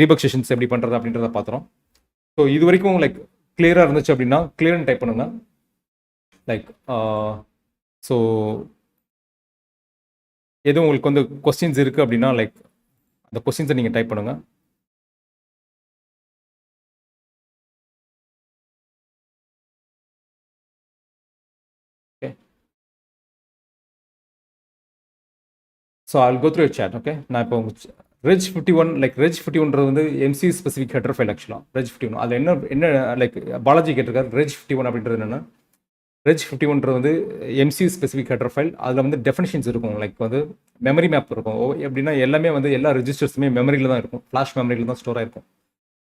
டீபக் செஷன்ஸ் எப்படி பண்ணுறது அப்படின்றத பார்த்துறோம். ஸோ இது வரைக்கும் லைக் கிளியராக இருந்துச்சு அப்படின்னா கிளியர்னு டைப் பண்ணுங்க. லைக் ஸோ எதுவும் உங்களுக்கு வந்து கொஸ்டின்ஸ் இருக்குது அப்படின்னா லைக் அந்த கொஸ்டின்ஸை நீங்கள் டைப் பண்ணுங்கள். Okay. So I'll go through a chat. Okay. நான் இப்போ ரெஜ் 51 லைக் ரெஜ் 51ன்றது வந்து எம்சி ஸ்பெசிஃபிக் ஹெட்டர் ஃபைல் ஆக்சுவலாக. ரெஜ் 51 அதில் என்ன லைக் பாலாஜி கேட்டிருக்காரு ரெஜ் 51 அப்படின்றது என்னென்னா, ரெஜ் 51ன்றது வந்து எம்சி ஸ்பெசிஃபிக் ஹெட்டர் ஃபைல். அதில் வந்து டெஃபினிஷன்ஸ் இருக்கும், லைக் வந்து மெமரி மேப் இருக்கும். எப்படின்னா எல்லாமே வந்து எல்லா ரெஜிஸ்டர்ஸுமே மெமரியில் தான் இருக்கும், ஃப்ளாஷ் மெமரியில் தான் ஸ்டோர் ஆகிருக்கும்.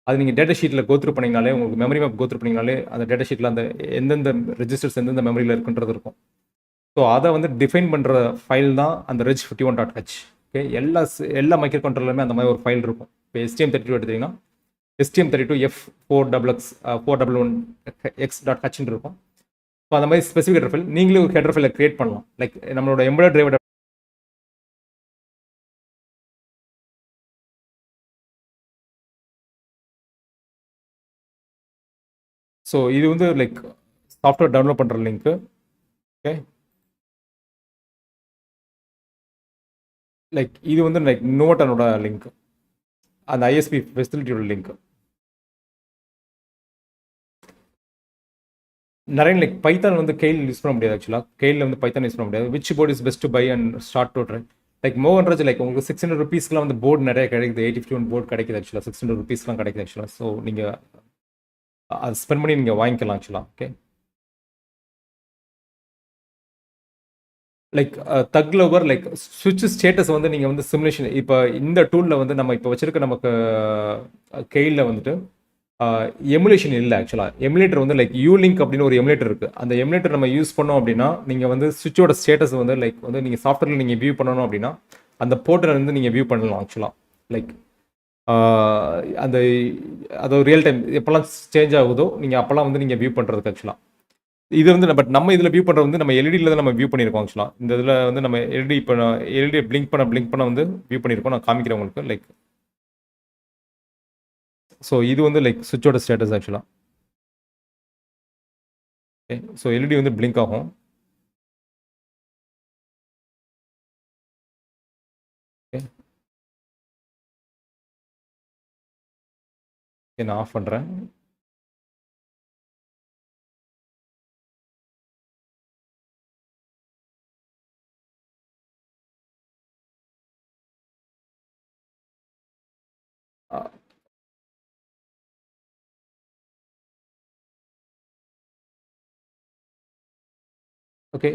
அது நீங்கள் டேட்டா ஷீட்டில் கோத்ரூ பண்ணிங்கனாலே, உங்களுக்கு மெமரி மேப் கோத்ரூ பண்ணிங்கனாலே அந்த டேட்டா ஷீட்டில் அந்த எந்தெந்த ரெஜிஸ்டர்ஸ் எந்தெந்த மெமரியில் இருக்குன்றது இருக்கும். ஸோ அதை வந்து டிஃபைன் பண்ணுற ஃபைல் தான் அந்த ரெஜ் 51.h. ஓகே. எல்லா மைக்ரோ கண்ட்ரோலருமே அந்த மாதிரி ஒரு ஃபைல் இருக்கும். இப்போ STM32 எடுத்தீங்கன்னா STM32F411x.hன்னு இருக்கும். ஸோ அந்த மாதிரி ஸ்பெசிஃபிக் ஹெட்டர் ஃபைல் நீங்களே ஒரு ஹெட்டர் ஃபைலை கிரியேட் பண்ணலாம். லைக் நம்மளோட எம்பெடட் டிரைவர். ஸோ இது வந்து லைக் சாஃப்ட்வேர் டவுன்லோட் பண்ணுற லிங்க்கு. ஓகே. லைக் இது வந்து லைக் நோட்டனோட லிங்க், அந்த ஐஎஸ்பி ஃபெசிலிட்டியோட லிங்க். நிறைய லைக் பைத்தான் வந்து கெயில் யூஸ் பண்ண முடியாது ஆக்சுவலாக. கெயிலில் வந்து பைத்தான் யூஸ் பண்ண முடியாது. Which board is best to buy and start to try. Like Mohanraj like உங்களுக்கு 600 rupeesக்குலாம் வந்து போர்டு நிறைய கிடைக்குது. 8051 போர்டு கிடைக்குது ஆக்சுவலாக. 600 rupeesலாம் கிடைக்குது ஆக்சுவலாக. ஸோ நீங்கள் அதை ஸ்பெண்ட் பண்ணி நீங்கள் வாங்கிக்கலாம் ஆக்சுவலாக. ஓகே. லைக் தக்லவர் லைக் சுவிட்ச் ஸ்டேட்டஸ் வந்து நீங்கள் வந்து சிமுலேஷன் இப்போ இந்த டூலில் வந்து நம்ம இப்போ வச்சிருக்க நமக்கு கெயிலில் வந்துட்டு எமுலேஷன் இல்லை ஆக்சுவலாக. எமுலேட்டர் வந்து லைக் யூலிங்க் அப்படின்னு ஒரு எமுலேட்டர் இருக்குது. அந்த எமுலேட்டர் நம்ம யூஸ் பண்ணோம் அப்படின்னா நீங்கள் வந்து சுவிட்சோட ஸ்டேட்டஸ் வந்து லைக் வந்து நீங்கள் சாஃப்ட்வேரில் நீங்கள் வியூ பண்ணணும் அப்படின்னா அந்த போர்ட்டில் வந்து நீங்கள் வியூ பண்ணலாம் ஆக்சுவலாக. லைக் அந்த அது ரியல் டைம் எப்போல்லாம் சேஞ்ச் ஆகுதோ நீங்கள் அப்போல்லாம் வந்து நீங்கள் வியூ பண்ணுறதுக்கு ஆக்சுவலாக இது வந்து பட் நம்ம இதில் வியூ பண்ணுறது வந்து நம்ம எல்இடியில் தான் நம்ம வியூ பண்ணியிருக்கோம் ஆக்சுவலாக. இந்த இதில் வந்து நம்ம எல்இடி இப்போ எல்இடி பிளிங்க் பண்ண வந்து வியூ பண்ணியிருக்கோம். நான் காமிக்கிறேன் உங்களுக்கு. லைக் ஸோ இது வந்து லைக் சுவிட்சோட ஸ்டேட்டஸ் ஆக்சுவலாக. ஓகே. ஸோ எல்இடி வந்து பிளிங்க் ஆகும். ஓகே. நான் ஆஃப் பண்ணுறேன். ஓகே.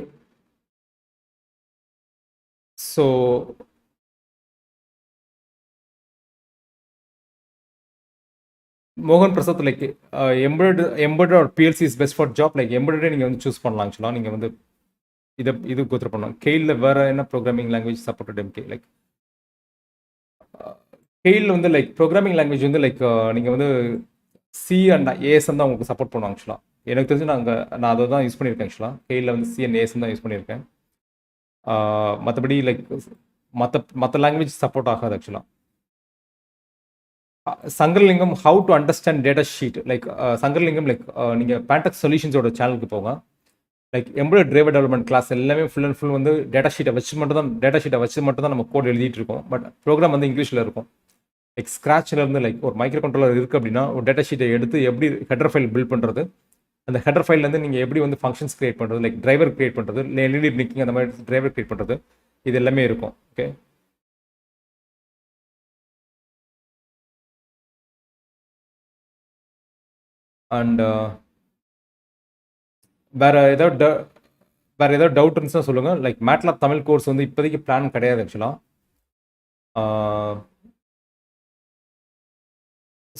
ஸோ மோகன் Prasad like embedded or PLC is best for job. Like எம்பெடடே நீங்கள் வந்து சூஸ் பண்ணலாம் ஆக்சுவலாக. நீங்கள் வந்து இது கோத்ரூ பண்ணலாம். கெயிலில் வேறு என்ன programming language supported MK. Like Keil வந்து லைக் ப்ரோக்ராமிங் லாங்குவேஜ் வந்து லைக் நீங்கள் வந்து சி அண்ட் ஏஎஸ்எம் தான் உங்களுக்கு சப்போர்ட் பண்ணுவோம் ஆக்சுவலாக. எனக்கு தெரிஞ்சு நான் அதை தான் யூஸ் பண்ணியிருக்கேன் ஆக்சுவலாக. கேயில் வந்து சி அண்ட் ஏஎஸ்எம் தான் யூஸ் பண்ணியிருக்கேன். மற்றபடி லைக் மற்ற லாங்குவேஜ் சப்போர்ட் ஆகாது ஆக்சுவலாக. Sankaralingam how to understand data sheet like Sankaralingam like நீங்கள் பேண்டெக்ஸ் சொல்யூஷன்ஸோட சேனலுக்கு போங்க. Like embroidery driver development class எல்லாமே ஃபுல் அண்ட் ஃபுல் வந்து டேட்டா ஷீட்டை வச்சு மட்டும் தான் நம்ம கோட் எழுதிட்டு இருக்கோம். பட் ப்ரோக்ராம் வந்து இங்கிலீஷில் இருக்கும். லைக் ஸ்க்ராட்சில் இருந்து லைக் ஒரு மைக்ரோ கண்ட்ரோலர் இருக்குது அப்படின்னா ஒரு டேட்டா ஷீட்டை எடுத்து எப்படி ஹெடர் ஃபைல் பில்ட் பண்ணுறது, அந்த ஹெடர் ஃபைல்லேருந்து நீங்கள் எப்படி வந்து ஃபங்க்ஷன்ஸ் கிரியேட் பண்ணுறது, லைக் டிரைவர் கிரியேட் பண்ணுறது, எல்இடி நிக்கிங் அந்த மாதிரி டிரைவர் கிரியேட் பண்ணுறது, இது எல்லாமே இருக்கும். ஓகே, அண்ட் வேற ஏதாவது டவுட் இருந்துச்சுன்னா சொல்லுங்கள். லைக் மேட்லாப் தமிழ் கோர்ஸ் வந்து இப்போதைக்கு பிளான் கிடையாது ஆக்சுவலாக.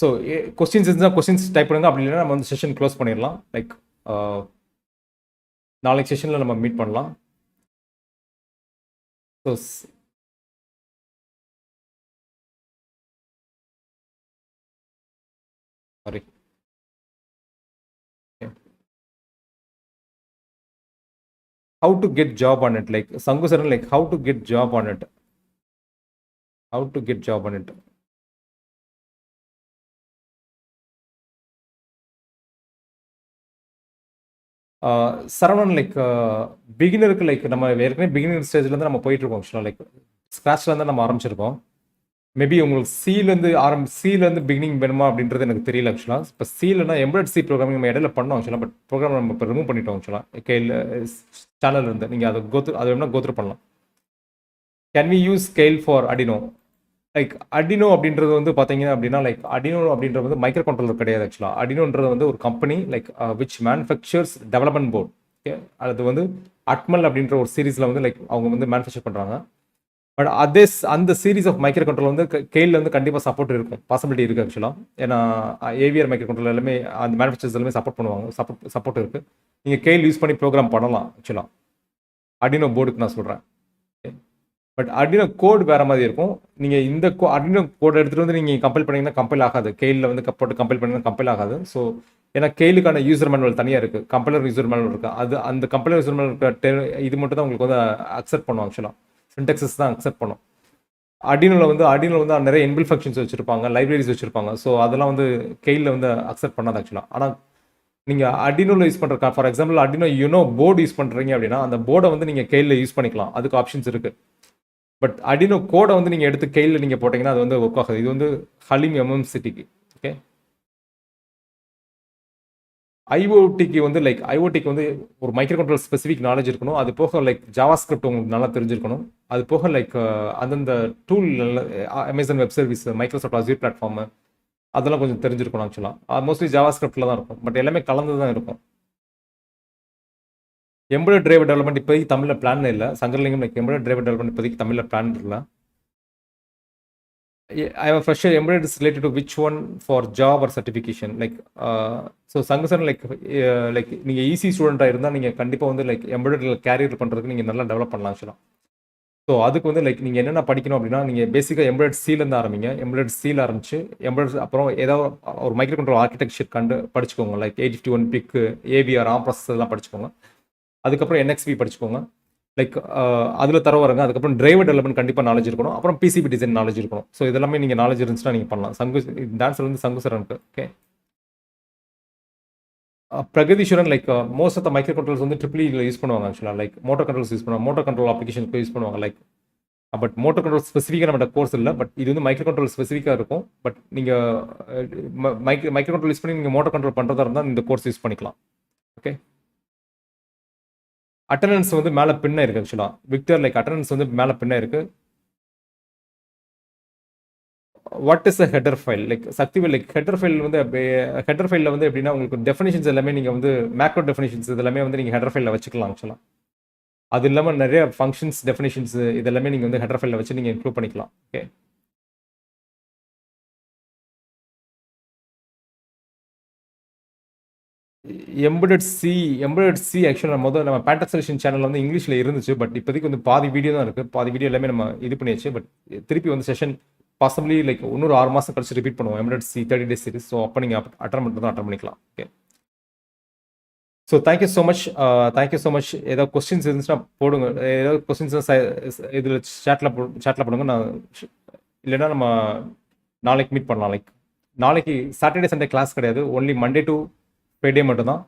ஸோ கொஸ்டின்ஸ் இருந்தால் கொஸ்டின்ஸ் டைப் பண்ணுங்க. அப்படி இல்லைன்னா நம்ம வந்து செஷன் க்ளோஸ் பண்ணிடலாம். லைக் நாளைக்கு செஷனில் நம்ம மீட் பண்ணலாம். So sorry, how to get job on it, like Sangu sir, like how to get job on it, Saravanan like பிகினருக்கு லைக் நம்ம ஏற்கனவே பிகினர் ஸ்டேஜ்லேருந்து நம்ம போயிட்டுருக்கோம் ஆக்சுவலாக. லைக் ஸ்க்ராட்ச்லேருந்து நம்ம ஆரம்பிச்சிருக்கோம். மேபி உங்களுக்கு சீலேருந்து பிகினிங் வேணுமா அப்படின்றது எனக்கு தெரியல ஆக்சுவலாக. இப்போ சீலனா எம்ப்ராய்டரி சி ப்ரோக்ராமிங் நம்ம இடையில பண்ணோம் ஆக்சுவலாக. பட் ப்ரோக்ராம் நம்ம இப்போ ரிமூவ் பண்ணிட்டோம் ஆக்சுவலாக. கேல் சேனல் இருந்து நீங்கள் அதை வேணால் கோத்ரூ பண்ணலாம். Can we use scale for Arduino? Like Arduino அப்படின்றது வந்து பார்த்தீங்க அப்படின்னா லைக் அடினோ அப்படின்றது வந்து மைக்ரோ கண்ட்ரோலர் கிடையாது ஆக்சுவலாக. அடினோன்றது வந்து ஒரு company like which manufactures development board. Okay, அது வந்து அட்மல் அப்படின்ற ஒரு சீரீஸில் வந்து லைக் அவங்க வந்து மேனுஃபேக்சர் பண்ணுறாங்க. பட் அந்த சீரீஸ் ஆஃப் மைக்ரோ கண்ட்ரோல் வந்து கேல வந்து கண்டிப்பாக சப்போர்ட் இருக்கும், பாசிபிலிட்டி இருக்குது ஆக்சுவலாக. ஏன்னா ஏவிஆர் மைக்ரோ கண்ட்ரோல் எல்லாமே அந்த மேனுஃபேக்சர்ஸ் எல்லாமே சப்போர்ட் பண்ணுவாங்க. சப்போர்ட் இருக்குது. நீங்கள் கேல் யூஸ் பண்ணி ப்ரோக்ராம் பண்ணலாம் ஆக்சுவலாக. அடினோ போர்டுக்கு நான் சொல்கிறேன். பட் அடினோ கோட் வேறு மாதிரி இருக்கும். நீங்கள் இந்த அடினோ கோட் எடுத்துகிட்டு வந்து நீங்கள் கம்பைல் பண்ணிங்கன்னா கம்பைல் ஆகாது. கேலில் வந்து போட்டு கம்பைல் பண்ணிங்கன்னா கம்பைல் ஆகாது. ஸோ ஏன்னா கேலுக்கான யூசர் மேனுவல் தனியாக இருக்குது, கம்பைலர் யூசர் மேனுவல் இருக்குது. அந்த கம்பைலர் யூசர் மேனுவல் இது மட்டும் தான் உங்களுக்கு வந்து அக்செப்ட் பண்ணுவோம் ஆக்சுவலாக. சின்டெக்ஸஸ் தான் அக்செப்ட் பண்ணும். அடினோவில் வந்து நிறைய இன்பில் ஃபங்க்ஷன்ஸ் வச்சுருப்பாங்க, லைப்ரரிஸ் வச்சுருப்பாங்க. ஸோ அதெல்லாம் வந்து கேலில் வந்து அக்செப்ட் பண்ணாது ஆக்சுவலாக. ஆனால் நீங்கள் அடினோவில் யூஸ் பண்ணுற ஃபார் எக்ஸாம்பிள் அடினோ போர்டு யூஸ் பண்ணுறீங்க அப்படின்னா அந்த போர்டை வந்து நீங்கள் கேலில் யூஸ் பண்ணிக்கலாம். அதுக்கு ஆப்ஷன்ஸ் இருக்குது. பட் அடினோ கோடை வந்து நீங்கள் எடுத்து கேலில் நீங்கள் போட்டிங்கன்னா அது வந்து ஒர்க் ஆகாது. இது வந்து ஹலீம் எம்எம்சிட்டிக்கு. ஓகே, ஐஓடிக்கு வந்து லைக் ஐஓடிக்கு வந்து ஒரு மைக்ரோ கண்ட்ரோல் ஸ்பெசிஃபிக் நாலேஜ் இருக்கணும். அது போக லைக் ஜாவா ஸ்கிரிப்ட் உங்களுக்கு நல்லா தெரிஞ்சிருக்கணும். அது போக லைக் அந்தந்த tool Amazon web service, Microsoft Azure platform அதெல்லாம் கொஞ்சம் தெரிஞ்சிருக்கணும் ஆக்சுவலாக. மோஸ்ட்லி ஜாவா ஸ்கிரிப்டில் தான் இருக்கும். பட் எல்லாமே கலந்து தான் இருக்கும். எம்ப்ராய்டரி டிரைவர் டெவலப்மெண்ட் இப்போதைக்கு தமிழில் பிளான் இல்லை. Sankaralingam like embroidery driver development இப்போதைக்கு தமிழில் பிளான் இல்லை. I have a fresher embedded is related to which one for job or certification, like so சங்கசன் லைக் நீங்கள் ஈஸி ஸ்டூடெண்ட்டாக இருந்தால் நீங்கள் கண்டிப்பாக வந்து லைக் எம்ப்ராய்டரியில் கேரியர் பண்ணுறதுக்கு நீங்கள் நல்லா டெவலப் பண்ணலாம் ஆக்சுவலாக. ஸோ அதுக்கு வந்து லைக் நீங்கள் என்னென்ன படிக்கணும் அப்படின்னா நீங்கள் பேசிக்காக எம்ப்ராய்டரி சீலேருந்து ஆரம்பிங்க. எம்ப்ராய்டரி சீல் ஆரம்பிச்சு எம்ப்ராய்டரி அப்புறம் ஏதாவது ஒரு மைக்ரோ கண்ட்ரோல் ஆர்கிடெக்சர் படிச்சுக்கோங்க. லைக் 851 பிக்கு, ஏவிஆர், ப்ராசஸ் எல்லாம் படிச்சுக்கோங்க. அதுக்கப்புறம் என்எக்ஸ்பி படிச்சுக்கோங்க. லைக் அதில் தர வரங்க. அதுக்கப்புறம் டிரைவர் டெவலப்மெண்ட் கண்டிப்பாக நாலேஜ் இருக்கணும். அப்புறம் பிசிபி டிசைன் நாலேஜ் இருக்கணும். ஸோ இதெல்லாமே நீங்கள் நாலேஜ் இருந்துச்சுன்னா நீங்கள் பண்ணலாம். டான்ஸர் வந்து சங்கு சரனுக்கு. Okay, Pragatheeswaran like most of the micro controls வந்து ட்ரிபிள் யூஸ் பண்ணுவாங்க ஆக்சுவலாக. லைக் மோட்டோ கண்ட்ரோல்ஸ் யூஸ் பண்ணுவாங்க, மோட்டோ கண்ட்ரோல் அப்ளிகேஷனுக்கு யூஸ் பண்ணுவாங்க. லைக் பட் மோட்டோ கண்ட்ரோல் ஸ்பெசிஃபிக்காக நம்ம கோர்ஸ் இல்லை. பட் இது வந்து மைக்ரோ கண்ட்ரோல் ஸ்பெசிஃபிக்காக இருக்கும். பட் நீங்கள் மைக்ரோ கண்ட்ரோல் யூஸ் பண்ணி நீங்கள் மோட்டோ கண்ட்ரோல் பண்ணுறதா இருந்தால் இந்த கோர்ஸ் யூஸ் பண்ணிக்கலாம். ஓகே, அட்டண்டன்ஸ் வந்து மேலே பின்ன இருக்குது ஆக்சுவலாக. விக்டர் லைக் அட்டண்டன்ஸ் வந்து மேலே பின்ன இருக்குது. What is a header file? Like Sakthivel like header file வந்து ஹெடர் ஃபைலில் வந்து எப்படின்னா உங்களுக்கு டெஃபினிஷன்ஸ் எல்லாமே நீங்கள் வந்து மேக்ரோ டெஃபினிஷன்ஸ் இதெல்லாமே வந்து நீங்கள் ஹெடர் ஃபைலில் வச்சுக்கலாம் ஆக்சுவலாக. அது இல்லாமல் நிறைய ஃபங்க்ஷன்ஸ் டெஃபினிஷன்ஸ் இதெல்லாமே நீங்கள் வந்து ஹெடர் ஃபைலில் வச்சு நீங்கள் இன்க்ளூட் பண்ணிக்கலாம். ஓகே, எம்பெடட் சி ஆக்சுவலாக நம்ம பேண்டெக்ஸ் சொல்யூஷன் சேனல் வந்து இங்கிலீஷில் இருந்துச்சு. பட் இப்போதைக்கு வந்து பாதி வீடியோ தான் இருக்குது. பாதி வீடியோ எல்லாமே நம்ம இது பண்ணியாச்சு. பட் திருப்பி வந்து செஷன் பாசிபிளி லைக் இன்னொரு 6 மாதம் கழிச்சு ரிப்பீட் பண்ணுவோம் எம்என்சி 30 days சீரிஸ். ஸோ அப்போ நீங்கள் அட்டன் பண்ணுறது அட்டன் பண்ணிக்கலாம். Okay, so thank you so much. Thank you so much. ஏதாவது கொஸ்டின்ஸ் இருந்துச்சுன்னா போடுங்க. ஏதாவது கொஸ்டின்ஸ் இதில் சேட்டில் போடுங்க. நான் இல்லைன்னா நம்ம நாளைக்கு மீட் பண்ணலாம். லைக் நாளைக்கு சாட்டர்டே சண்டே கிளாஸ் கிடையாது. ஒன்லி மண்டே டு ஃப்ரைடே மட்டும்தான்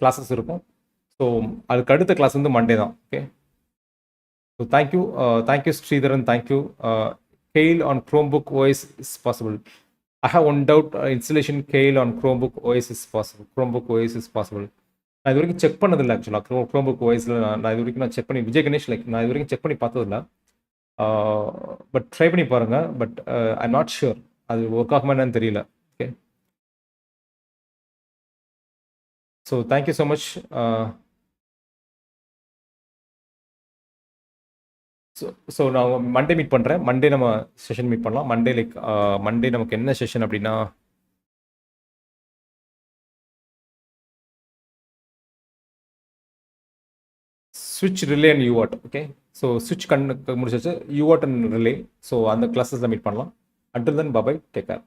கிளாஸஸ் இருக்கும். ஸோ அதுக்கு அடுத்த கிளாஸ் வந்து மண்டே தான். Okay, so thank you Sridharan. Thank you. Kale on Chromebook OS is possible. I have one doubt. Installation Kale on Chromebook OS is possible. Chromebook OS is possible. நான் இது வரைக்கும் செக் பண்ணதில்லை ஆக்சுவலாக. Chromebook OSல நான் இது வரைக்கும் நான் செக் பண்ணி விஜய் கணேஷ் லைக் நான் இது வரைக்கும் செக் பண்ணி பார்த்ததில்ல. பட் ட்ரை பண்ணி பாருங்கள். பட் ஐ நாட் ஷுர் அது ஒர்க் ஆகுமா என்னன்னு தெரியல. Okay, so thank you so much. So நான் மண்டே மீட் பண்ணுறேன். மண்டே நம்ம செஷன் மீட் பண்ணலாம். மண்டே லைக் மண்டே நமக்கு என்ன செஷன் அப்படின்னா ஸ்விட்ச் ரிலே அண்ட் யூவாட். ஓகே, ஸோ ஸ்விட்ச் முடிச்சாச்சு, யூவாட் அண்ட் ரிலே. ஸோ அந்த கிளாஸஸில் மீட் பண்ணலாம். அண்டில் தென் பாய், டேக் கேர்.